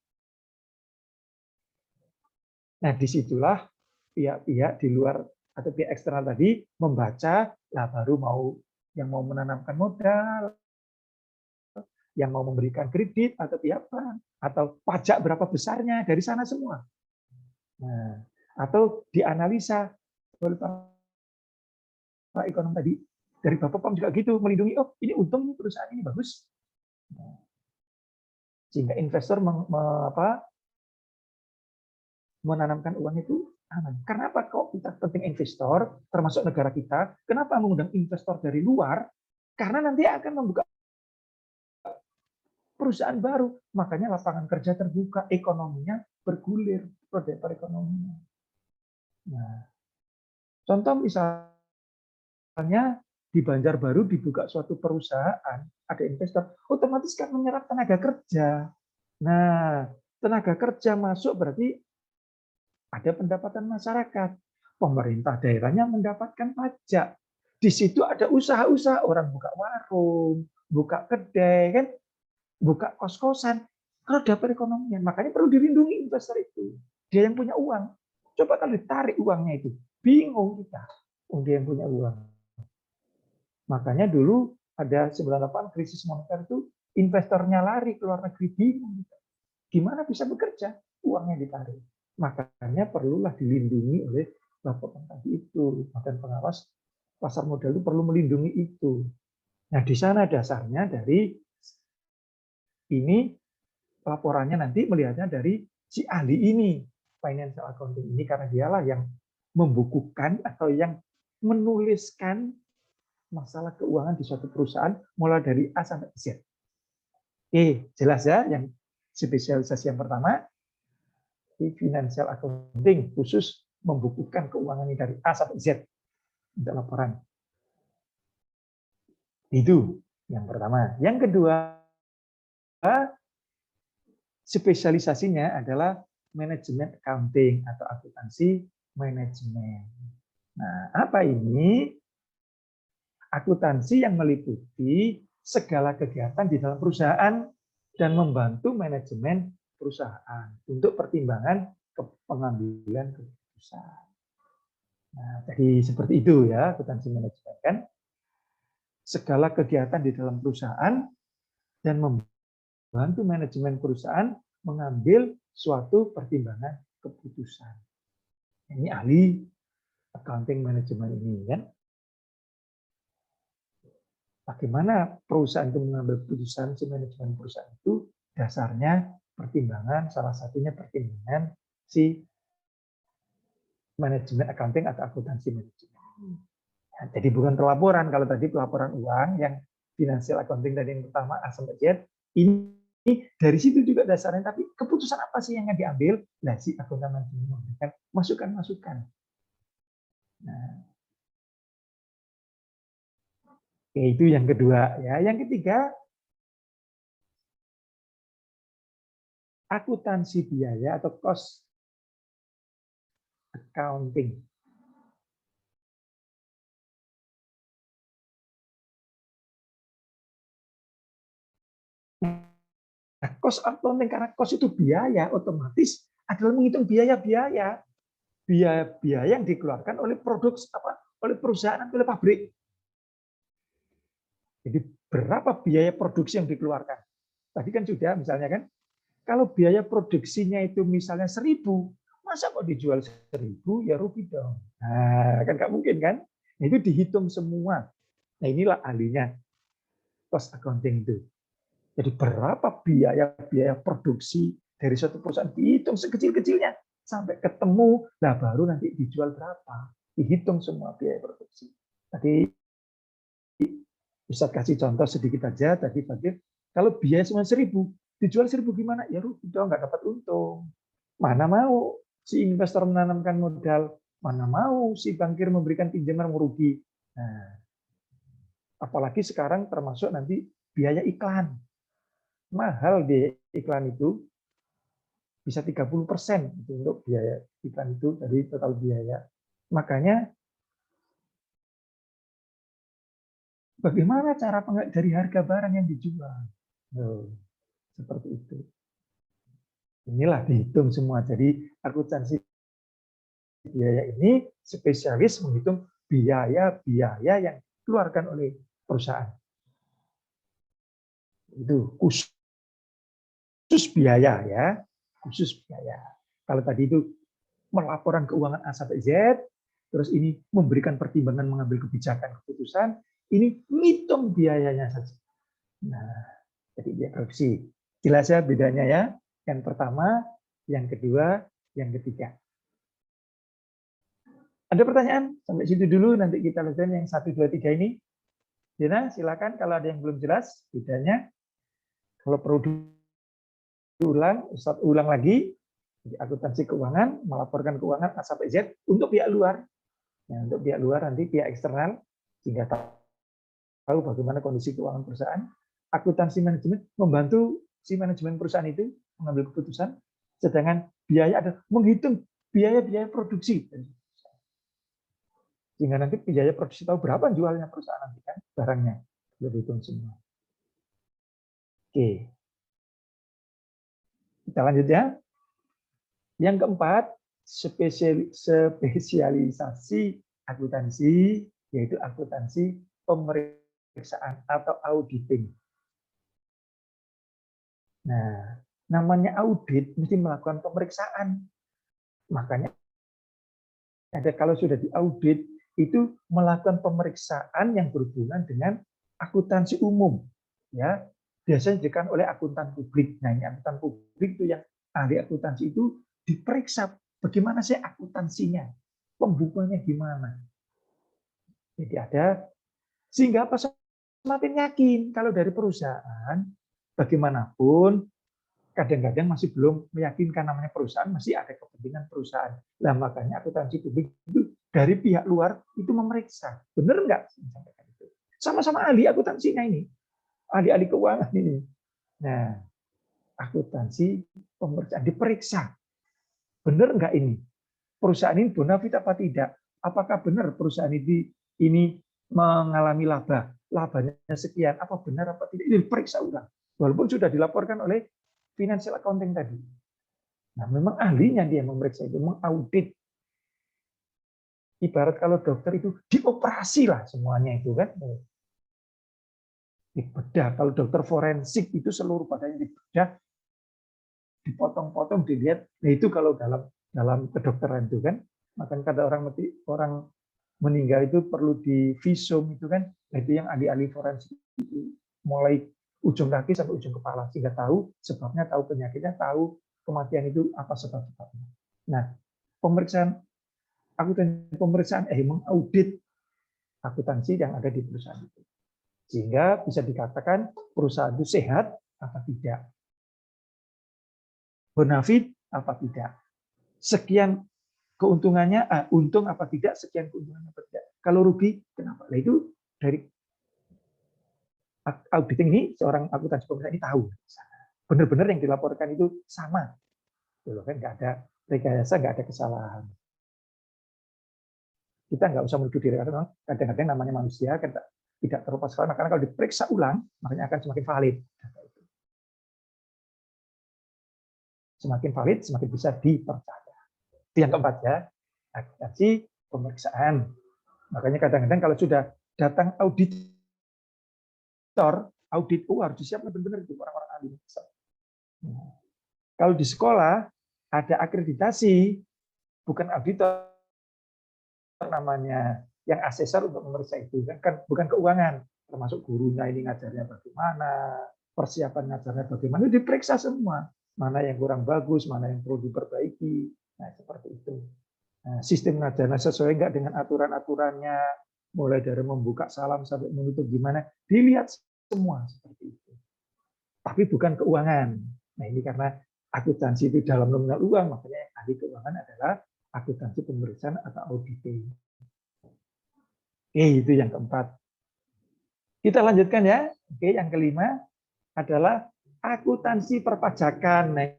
A: Nah, disitulah pihak-pihak di luar atau pihak eksternal tadi membaca, lah baru yang mau menanamkan modal, yang mau memberikan kredit atau pihak bank, atau pajak berapa besarnya, dari sana semua. Nah, atau dianalisa oleh Pak Ekonom tadi, dari Bapak Pam juga gitu, melindungi, oh ini untung ini perusahaan ini bagus. Nah, sehingga investor menanamkan uang itu aman. Karena apa kok kita penting investor, termasuk negara kita, kenapa mengundang investor dari luar? Karena nanti akan membuka perusahaan baru, makanya lapangan kerja terbuka, ekonominya bergulir, roda perekonomian. Nah, contoh misalnya di Banjarbaru dibuka suatu perusahaan, ada investor, otomatis kan menyerap tenaga kerja. Nah, tenaga kerja masuk berarti ada pendapatan masyarakat. Pemerintah daerahnya mendapatkan pajak. Di situ ada usaha-usaha, orang buka warung, buka kedai, kan, buka kos-kosan. Roda perekonomian, makanya perlu dilindungi investor itu. Dia yang punya uang. Coba kalau ditarik uangnya itu, bingung kita. Dia yang punya uang. Makanya dulu ada 98 krisis moneter itu investornya lari ke luar negeri, bingung. Gimana bisa bekerja? Uangnya ditarik. Makanya perlulah dilindungi oleh Bapak tadi itu. Badan pengawas pasar modal itu perlu melindungi itu. Nah, di sana dasarnya dari ini laporannya nanti melihatnya dari si ahli ini, financial accounting ini, karena dialah yang membukukan atau yang menuliskan masalah keuangan di suatu perusahaan mulai dari A sampai Z. Oke, jelas ya yang spesialisasi yang pertama, di financial accounting khusus membukukan keuangan ini dari A sampai Z untuk laporan. Itu yang pertama. Yang kedua, spesialisasinya adalah manajemen accounting atau akuntansi manajemen. Nah, apa ini? Akuntansi yang meliputi segala kegiatan di dalam perusahaan dan membantu manajemen perusahaan untuk pertimbangan pengambilan keputusan. Nah, jadi seperti itu ya akuntansi manajemen kan. Segala kegiatan di dalam perusahaan dan membantu manajemen perusahaan mengambil suatu pertimbangan keputusan. Ini ahli accounting manajemen ini kan. Bagaimana perusahaan itu mengambil keputusan, si manajemen perusahaan itu dasarnya pertimbangan, salah satunya pertimbangan si manajemen accounting atau akuntansi manajemen. Nah, jadi bukan pelaporan, kalau tadi pelaporan uang yang financial accounting tadi yang pertama A sampai Z, ini dari situ juga dasarnya, tapi keputusan apa sih yang diambil? Nah, si akuntan manajemen memberikan masukan-masukan. Nah, itu yang kedua ya. Yang ketiga, akuntansi biaya atau cost accounting. Nah, cost accounting karena cost itu biaya, otomatis adalah menghitung biaya-biaya yang dikeluarkan oleh produk oleh perusahaan, oleh pabrik. Jadi berapa biaya produksi yang dikeluarkan? Tadi kan sudah misalnya kan, kalau biaya produksinya itu misalnya 1.000, masa kok dijual 1.000 ya rugi dong. Nah, kan nggak mungkin kan? Nah, itu dihitung semua. Nah, inilah ahlinya cost accounting itu. Jadi berapa biaya produksi dari suatu perusahaan dihitung sekecil-kecilnya sampai ketemu, nah baru nanti dijual berapa. Dihitung semua biaya produksi. Tadi bisa kasih contoh sedikit aja tadi Fakir, kalau biaya cuma 1.000, dijual 1.000 gimana? Ya rugi dong, nggak dapat untung. Mana mau si investor menanamkan modal, mana mau si bankir memberikan pinjaman merugi. Nah, apalagi sekarang termasuk nanti biaya iklan. Mahal biaya iklan itu. bisa 30% itu untuk biaya iklan itu dari total biaya. Makanya bagaimana cara dari harga barang yang dijual? Seperti itu. Inilah dihitung semua. Jadi akuntansi biaya ini spesialis menghitung biaya-biaya yang dikeluarkan oleh perusahaan. Itu khusus biaya ya, khusus biaya. Kalau tadi itu melaporan keuangan A sampai Z, terus ini memberikan pertimbangan mengambil kebijakan keputusan, ini ngitung biayanya saja. Nah, jadi biaya produksi. Jelas ya bedanya ya. Yang pertama, yang kedua, yang ketiga. Ada pertanyaan? Sampai situ dulu, nanti kita lanjutkan yang 1, 2, 3 ini. Dina, silakan kalau ada yang belum jelas bedanya. Kalau perlu diulang, Ustaz ulang lagi. Jadi akuntansi keuangan, melaporkan keuangan A sampai Z untuk pihak luar. Nah, untuk pihak luar nanti pihak eksternal, sehingga tahu bagaimana kondisi keuangan perusahaan. Akuntansi manajemen membantu si manajemen perusahaan itu mengambil keputusan, sedangkan biaya ada menghitung biaya-biaya produksi. Sehingga nanti biaya produksi tahu berapa jualnya perusahaan nanti kan barangnya sudah dihitung semua. Oke, kita lanjut ya. Yang keempat, spesialisasi akuntansi, yaitu akuntansi pemeriksaan atau auditing. Nah, namanya audit mesti melakukan pemeriksaan. Makanya ada kalau sudah diaudit itu melakukan pemeriksaan yang berhubungan dengan akuntansi umum, ya biasanya dilakukan oleh akuntan publik. Nah, ini akuntan publik itu yang ahli akuntansi itu diperiksa bagaimana sih akuntansinya, pembukuannya gimana. Jadi ada sehingga apa semakin yakin kalau dari perusahaan bagaimanapun kadang-kadang masih belum meyakinkan namanya perusahaan, masih ada kepentingan perusahaan. Nah, makanya akuntansi publik itu dari pihak luar itu memeriksa. Benar nggak? Sama-sama ahli akuntansinya ini. Ahli-ahli keuangan ini. Nah, akuntansi pemeriksaan diperiksa. Benar nggak ini? Perusahaan ini bonafit apa tidak? Apakah benar perusahaan ini mengalami laba? Labanya sekian, apa benar apa tidak? Ini diperiksa ulang. Walaupun sudah dilaporkan oleh financial accounting tadi. Nah, memang ahlinya dia memeriksa itu, mengaudit. Ibarat kalau dokter itu dioperasi lah semuanya itu kan. Dibedah. Kalau dokter forensik itu seluruh badannya dibedah, dipotong-potong, dilihat. Nah, itu kalau dalam kedokteran itu kan. Makanya kata orang meninggal itu perlu divisum itu kan. Nah, itu yang ahli-ahli forensik itu mulai ujung kaki sampai ujung kepala sehingga tahu sebabnya, tahu penyakitnya, tahu kematian itu apa sebab-sebabnya. Nah, pemeriksaan mengaudit akuntansi yang ada di perusahaan itu. Sehingga bisa dikatakan perusahaan itu sehat apa tidak. Bonafit apa tidak. Sekian keuntungannya, untung apa tidak, sekian keuntungannya apa tidak. Kalau rugi, kenapa? Nah, itu dari auditing ini, seorang akuntansi pemeriksaan ini tahu. Benar-benar yang dilaporkan itu sama. Kan nggak ada rekayasa, nggak ada kesalahan. Kita nggak usah menuduh diri, karena kadang-kadang namanya manusia kan tidak terlepas kesalahan. Karena kalau diperiksa ulang, makanya akan semakin valid. Semakin valid, semakin bisa dipercaya. Itu yang keempat ya, akuntansi pemeriksaan. Makanya kadang-kadang kalau sudah datang auditor, audit harus disiapkan benar-benar itu orang-orang ahli. Kalau di sekolah ada akreditasi, bukan auditor namanya, yang asesor untuk memeriksa itu kan bukan keuangan, termasuk gurunya ini ngajarnya bagaimana, persiapan ngajarnya bagaimana, diperiksa semua, mana yang kurang bagus, mana yang perlu diperbaiki. Nah, seperti itu. Nah, sistem ngajarnya sesuai nggak dengan aturan-aturannya, mulai dari membuka salam sampai menutup gimana, dilihat semua seperti itu. Tapi bukan keuangan. Nah, ini karena akuntansi itu dalam nominal uang, makanya yang ahli keuangan adalah akuntansi pemeriksaan atau auditing. Oke, itu yang keempat. Kita lanjutkan ya. Oke, yang kelima adalah akuntansi perpajakan. Nah,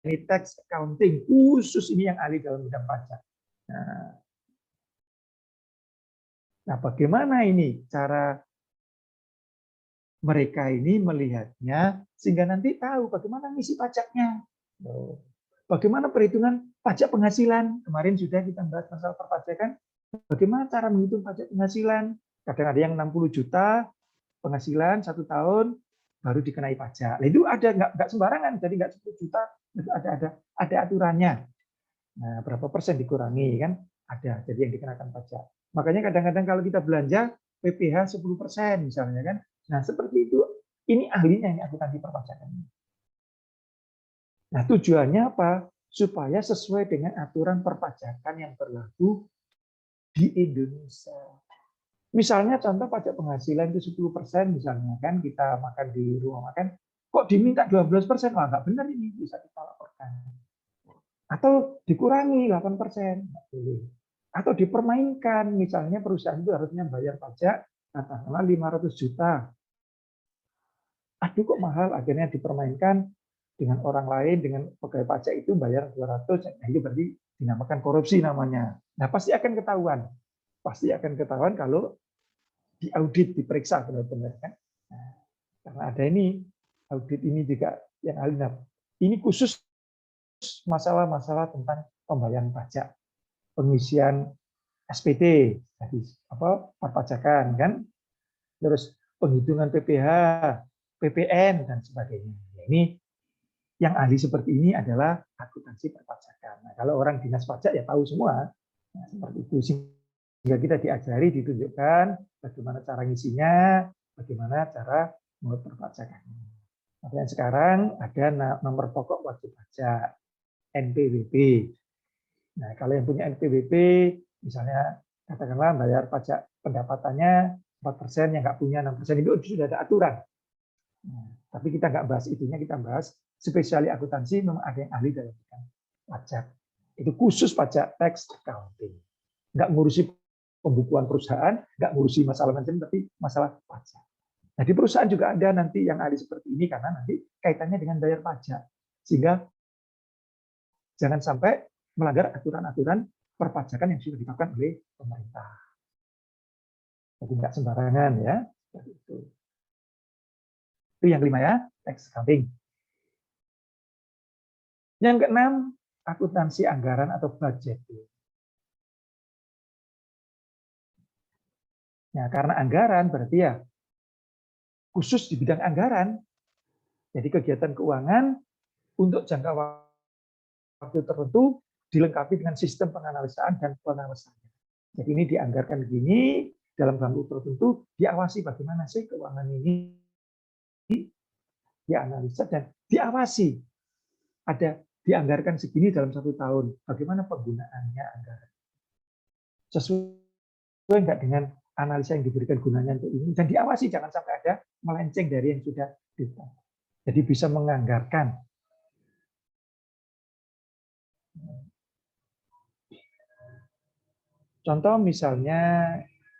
A: ini tax accounting, khusus ini yang ahli dalam bidang pajak. Nah, bagaimana ini cara mereka ini melihatnya sehingga nanti tahu bagaimana ngisi pajaknya. Bagaimana perhitungan pajak penghasilan? Kemarin sudah kita bahas masalah perpajakan. Bagaimana cara menghitung pajak penghasilan? Kadang ada yang 60 juta penghasilan 1 tahun baru dikenai pajak. Nah, itu ada nggak sembarangan, jadi nggak 10 juta, itu ada aturannya. Nah, berapa persen dikurangi kan? Ada, jadi yang dikenakan pajak. Makanya kadang-kadang kalau kita belanja PPh 10% misalnya kan. Nah, seperti itu. Ini ahlinya ini akuntansi perpajakan. Nah, tujuannya apa? Supaya sesuai dengan aturan perpajakan yang berlaku di Indonesia. Misalnya contoh pajak penghasilan itu 10% misalnya kan, kita makan di rumah makan, kok diminta 12%? Wah, nggak benar ini, bisa kita laporkan. Atau dikurangi 8%, nggak boleh. Atau dipermainkan, misalnya perusahaan itu harusnya bayar pajak, katakanlah 500 juta. Aduh kok mahal, akhirnya dipermainkan dengan orang lain, dengan pegawai pajak itu bayar 200, nah itu berarti dinamakan korupsi namanya. Nah pasti akan ketahuan. Pasti akan ketahuan kalau diaudit, diperiksa benar-benar kan. Nah, karena ada ini, audit ini juga yang ahli. Nah, ini khusus masalah-masalah tentang pembayaran pajak, pengisian SPT, jadi apa perpajakan kan, terus penghitungan PPh, PPN dan sebagainya. Nah, ini yang ahli seperti ini adalah akuntansi perpajakan. Nah, kalau orang dinas pajak ya tahu semua. Nah, seperti itu sehingga kita diajari, ditunjukkan bagaimana cara ngisinya, bagaimana cara menurut perpajakan. Makanya sekarang ada nomor pokok wajib pajak NPWP. Nah, kalau yang punya NPWP, misalnya katakanlah bayar pajak pendapatannya 4%, yang nggak punya 6%, itu sudah ada aturan. Nah, tapi kita nggak bahas itunya, kita bahas spesiali akuntansi, memang ada yang ahli dalam bidang pajak. Itu khusus pajak tax accounting. Nggak ngurusi pembukuan perusahaan, nggak ngurusi masalah macam, tapi masalah pajak. Nah, di perusahaan juga ada nanti yang ahli seperti ini, karena nanti kaitannya dengan bayar pajak. Sehingga jangan sampai melanggar aturan-aturan perpajakan yang sudah ditetapkan oleh pemerintah. Jadi nggak sembarangan ya. Itu yang kelima ya, tax accounting. Yang keenam, akuntansi anggaran atau budget. Nah, karena anggaran berarti ya khusus di bidang anggaran. Jadi kegiatan keuangan untuk jangka waktu tertentu dilengkapi dengan sistem penganalisaan dan pengawasan. Jadi ini dianggarkan begini, dalam waktu tertentu diawasi bagaimana sih keuangan ini dianalisa dan diawasi. Ada dianggarkan segini dalam 1 tahun, bagaimana penggunaannya anggaran. Sesuai enggak dengan analisa yang diberikan gunanya untuk ini, dan diawasi jangan sampai ada melenceng dari yang sudah ditetapkan. Jadi bisa menganggarkan. Contoh misalnya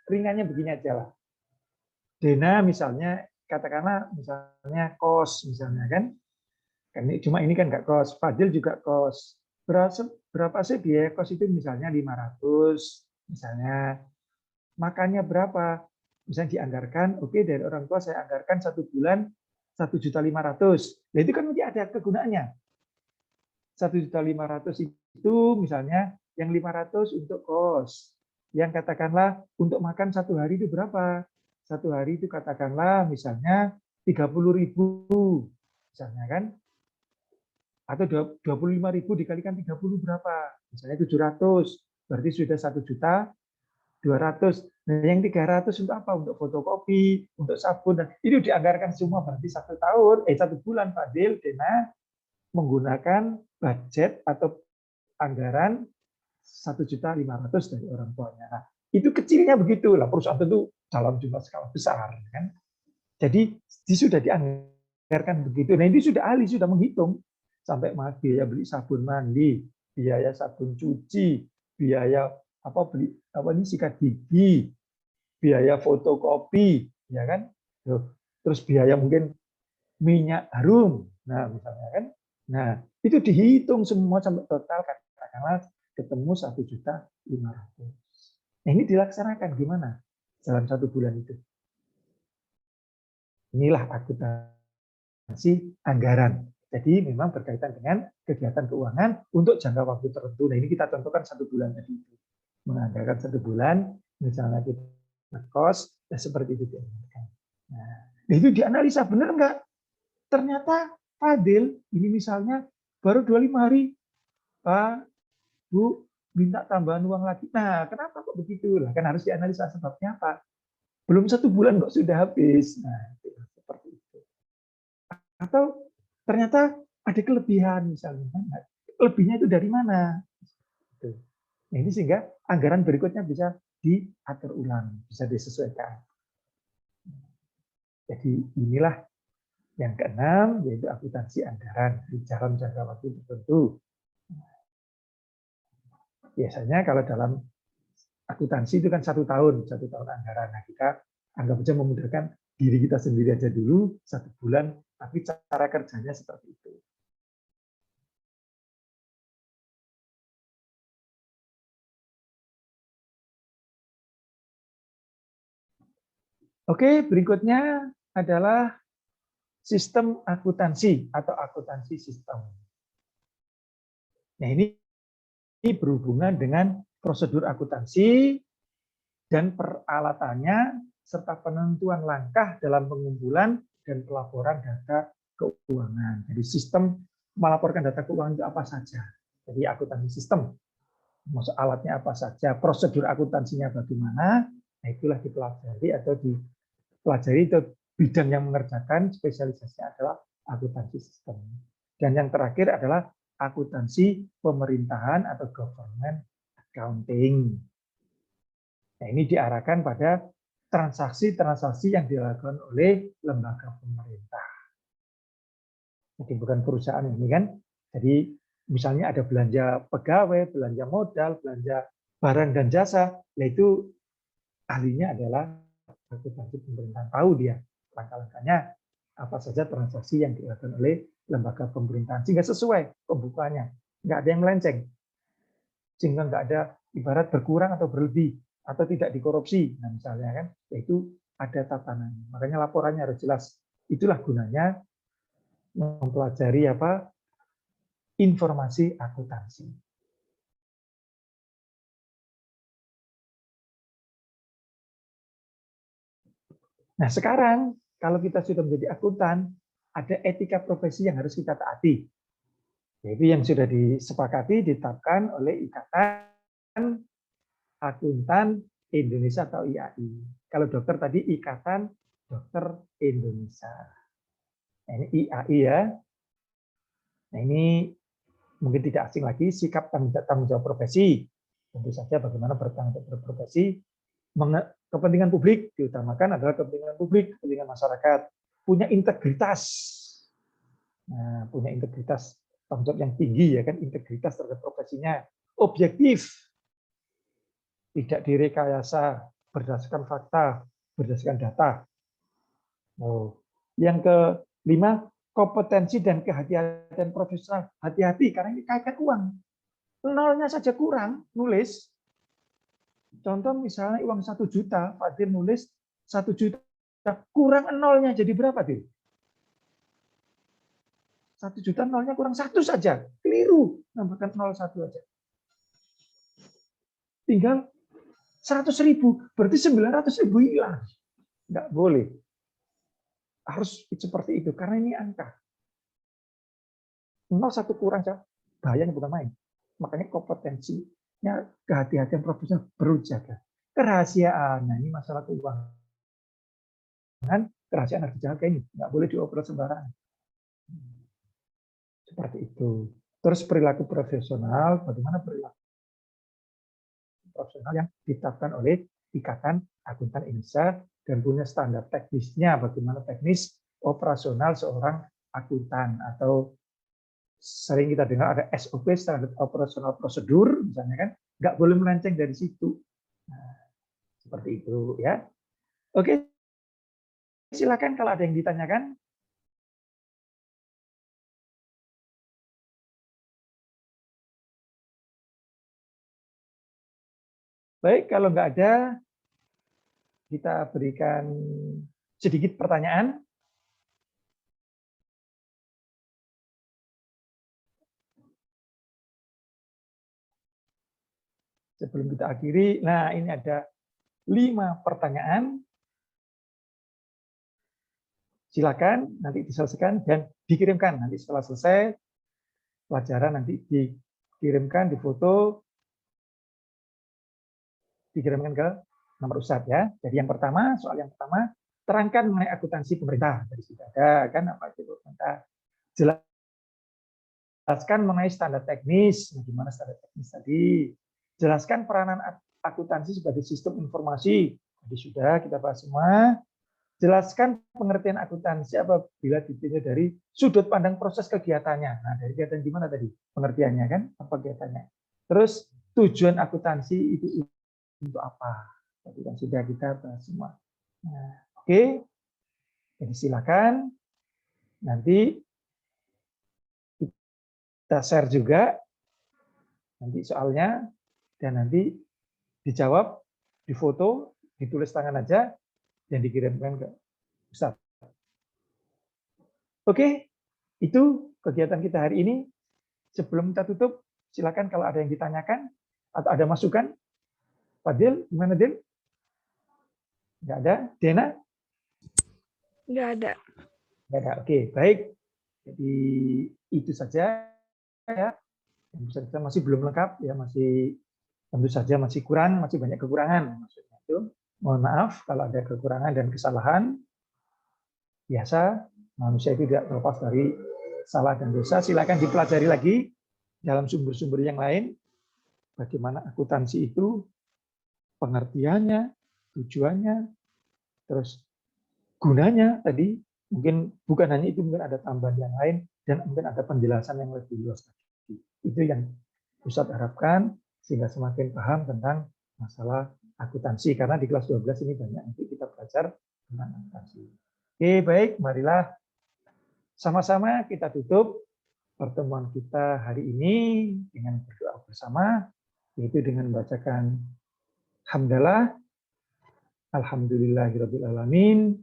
A: ringannya begini aja lah. Dena misalnya katakanlah misalnya kos misalnya kan. Cuma ini kan nggak kos. Fadil juga kos. Berapa sih biaya kos itu misalnya 500 misalnya. Makannya berapa? Misalnya dianggarkan, oke dari orang tua saya anggarkan 1 bulan 1.500.000. Nah itu kan nanti ada kegunaannya. 1.500.000 itu misalnya yang 500 untuk kos. Yang katakanlah untuk makan 1 hari itu berapa? 1 hari itu katakanlah misalnya 30.000 misalnya kan. Atau 25.000 dikalikan 30 berapa? Misalnya 700. Berarti sudah 1.200.000. Nah, yang 300 untuk apa? Untuk fotokopi, untuk sabun, dan itu dianggarkan semua. Berarti 1 bulan Fadil, Dena menggunakan budget atau anggaran 1.500.000 dari orang tuanya. Nah, itu kecilnya begitu lah. Perusahaan tentu dalam jumlah skala besar, kan? Jadi sudah dianggarkan begitu. Nah, ini sudah ahli, sudah menghitung sampai biaya beli sabun mandi, biaya sabun cuci, biaya beli ini sikat gigi, biaya fotokopi, ya kan? Terus biaya mungkin minyak harum, nah misalnya kan, Nah, itu dihitung semua sampai total, katakanlah ketemu 1.500.000. Nah, ini dilaksanakan gimana dalam 1 bulan itu? Inilah akuntansi anggaran. Jadi memang berkaitan dengan kegiatan keuangan untuk jangka waktu tertentu. Nah, ini kita tentukan 1 bulan tadi itu. Menganggarkan 1 bulan, misalnya kita kos, seperti itu dianggarkan. Nah, itu dianalisa benar nggak? Ternyata Fadil, ini misalnya baru 25 hari, Pak, Bu, minta tambahan uang lagi. Nah, kenapa kok begitu? Lah, kan harus dianalisa sebabnya apa. Belum 1 bulan kok sudah habis. Nah, seperti itu. Atau ternyata ada kelebihan misalnya. Lebihnya itu dari mana? Nah, ini sehingga anggaran berikutnya bisa diatur ulang, bisa disesuaikan. Jadi inilah yang keenam, yaitu akuntansi anggaran di dalam jangka waktu tertentu. Biasanya kalau dalam akuntansi itu kan 1 tahun, 1 tahun anggaran. Nah, kita anggap saja memudahkan diri kita sendiri aja dulu 1 bulan, tapi cara kerjanya seperti itu. Oke, berikutnya adalah sistem akuntansi atau akuntansi sistem. Nah, ini berhubungan dengan prosedur akuntansi dan peralatannya serta penentuan langkah dalam pengumpulan dan pelaporan data keuangan. Jadi sistem melaporkan data keuangan itu apa saja. Jadi akuntansi sistem, maksud alatnya apa saja, prosedur akuntansinya bagaimana, nah itulah dipelajari atau dipelajari itu bidang yang mengerjakan spesialisasinya adalah akuntansi sistem. Dan yang terakhir adalah akuntansi pemerintahan atau government accounting. Nah, ini diarahkan pada transaksi-transaksi yang dilakukan oleh lembaga pemerintah. Jadi bukan perusahaan ini kan. Jadi misalnya ada belanja pegawai, belanja modal, belanja barang dan jasa, yaitu ahlinya adalah akuntansi pemerintahan. Tahu dia langkah-langkahnya apa saja transaksi yang dilakukan oleh lembaga pemerintahan sehingga sesuai pembukaannya, nggak ada yang melenceng, sehingga nggak ada ibarat berkurang atau berlebih atau tidak dikorupsi. Nah, misalnya kan, yaitu ada tatanannya. Makanya laporannya harus jelas. Itulah gunanya mempelajari apa informasi akuntansi. Nah, sekarang kalau kita sudah menjadi akuntan, ada etika profesi yang harus kita taati. Yaitu yang sudah disepakati ditetapkan oleh Ikatan Akuntan Indonesia atau IAI. Kalau dokter tadi Ikatan Dokter Indonesia. Nah, ini IAI ya. Nah, ini mungkin tidak asing lagi, sikap tanggung jawab profesi. Tentu saja bagaimana bertanggung jawab profesi, kepentingan publik diutamakan adalah kepentingan publik, kepentingan masyarakat, punya integritas. Nah, punya integritas, tanggung jawab yang tinggi ya kan, integritas terhadap profesinya, objektif, tidak direkayasa, berdasarkan fakta, berdasarkan data. Oh. Yang kelima, kompetensi dan kehati-hatian profesional. Hati-hati karena ini kaitkan uang. Nolnya saja kurang nulis. Contoh misalnya uang 1 juta, Fadil nulis 1 juta, kurang nolnya jadi berapa, Dil? 1 juta nolnya kurang 1 saja, keliru, nambahkan 01 aja. Tinggal 100.000, berarti 900.000 hilang. Nggak boleh. Harus seperti itu, karena ini angka. 01 kurang, bahayanya bukan main. Makanya kompetensinya, kehati-hatian profesional perlu jaga. Kerahasiaan, nah ini masalah keuangan. Kerahasiaan harus dijaga ini, nggak boleh dioper sembarangan. Seperti itu. Terus perilaku profesional, bagaimana perilaku profesional yang ditetapkan oleh Ikatan Akuntan Indonesia dan punya standar teknisnya, bagaimana teknis operasional seorang akuntan, atau sering kita dengar ada SOP, standar operasional prosedur, misalnya kan, nggak boleh melenceng dari situ. Nah, seperti itu ya. Oke, silakan kalau ada yang ditanyakan. Baik, kalau nggak ada, kita berikan sedikit pertanyaan. Sebelum kita akhiri, nah ini ada 5 pertanyaan. Silakan nanti diselesaikan dan dikirimkan. Nanti setelah selesai pelajaran nanti dikirimkan, difoto, dikirimkan ke nomor Ustadz ya. Jadi yang pertama, soal yang pertama, terangkan mengenai akuntansi pemerintah. Dari situ ada kan apa itu pemerintah. Jelaskan mengenai standar teknis, bagaimana standar teknis tadi. Jelaskan peranan akuntansi sebagai sistem informasi. Jadi sudah kita bahas semua. Jelaskan pengertian akuntansi apabila dipilih dari sudut pandang proses kegiatannya. Nah, dari kegiatan gimana tadi? Pengertiannya kan, apa kegiatannya. Terus tujuan akuntansi itu untuk apa? Tadi kan sudah kita bahas semua. Nah, oke. Jadi silakan nanti kita share juga nanti soalnya dan nanti dijawab, difoto, ditulis tangan aja dan dikirimkan ke Ustaz. Oke, itu kegiatan kita hari ini. Sebelum kita tutup, silakan kalau ada yang ditanyakan atau ada masukan. Fadil, gimana Dil? Nggak ada. Dena?
B: Nggak ada.
A: Nggak ada. Oke, baik. Jadi itu saja ya. Kita masih belum lengkap ya, masih tentu saja masih kurang, masih banyak kekurangan. Maksudnya itu, mohon maaf kalau ada kekurangan dan kesalahan. Biasa manusia itu tidak terlepas dari salah dan dosa. Silakan dipelajari lagi dalam sumber-sumber yang lain. Bagaimana akuntansi itu, pengertiannya, tujuannya, terus gunanya tadi. Mungkin bukan hanya itu, mungkin ada tambahan yang lain dan mungkin ada penjelasan yang lebih luas lagi. Itu yang Ustadz harapkan sehingga semakin paham tentang masalah akuntansi karena di kelas 12 ini banyak nanti kita belajar tentang akuntansi. Oke, baik, marilah sama-sama kita tutup pertemuan kita hari ini dengan berdoa bersama, yaitu dengan membacakan hamdalah, alhamdulillahirabbil alamin,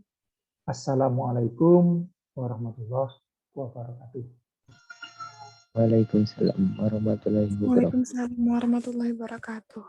A: assalamualaikum warahmatullahi wabarakatuh.
C: Waalaikumsalam warahmatullahi wabarakatuh.
B: Waalaikumsalam warahmatullahi wabarakatuh.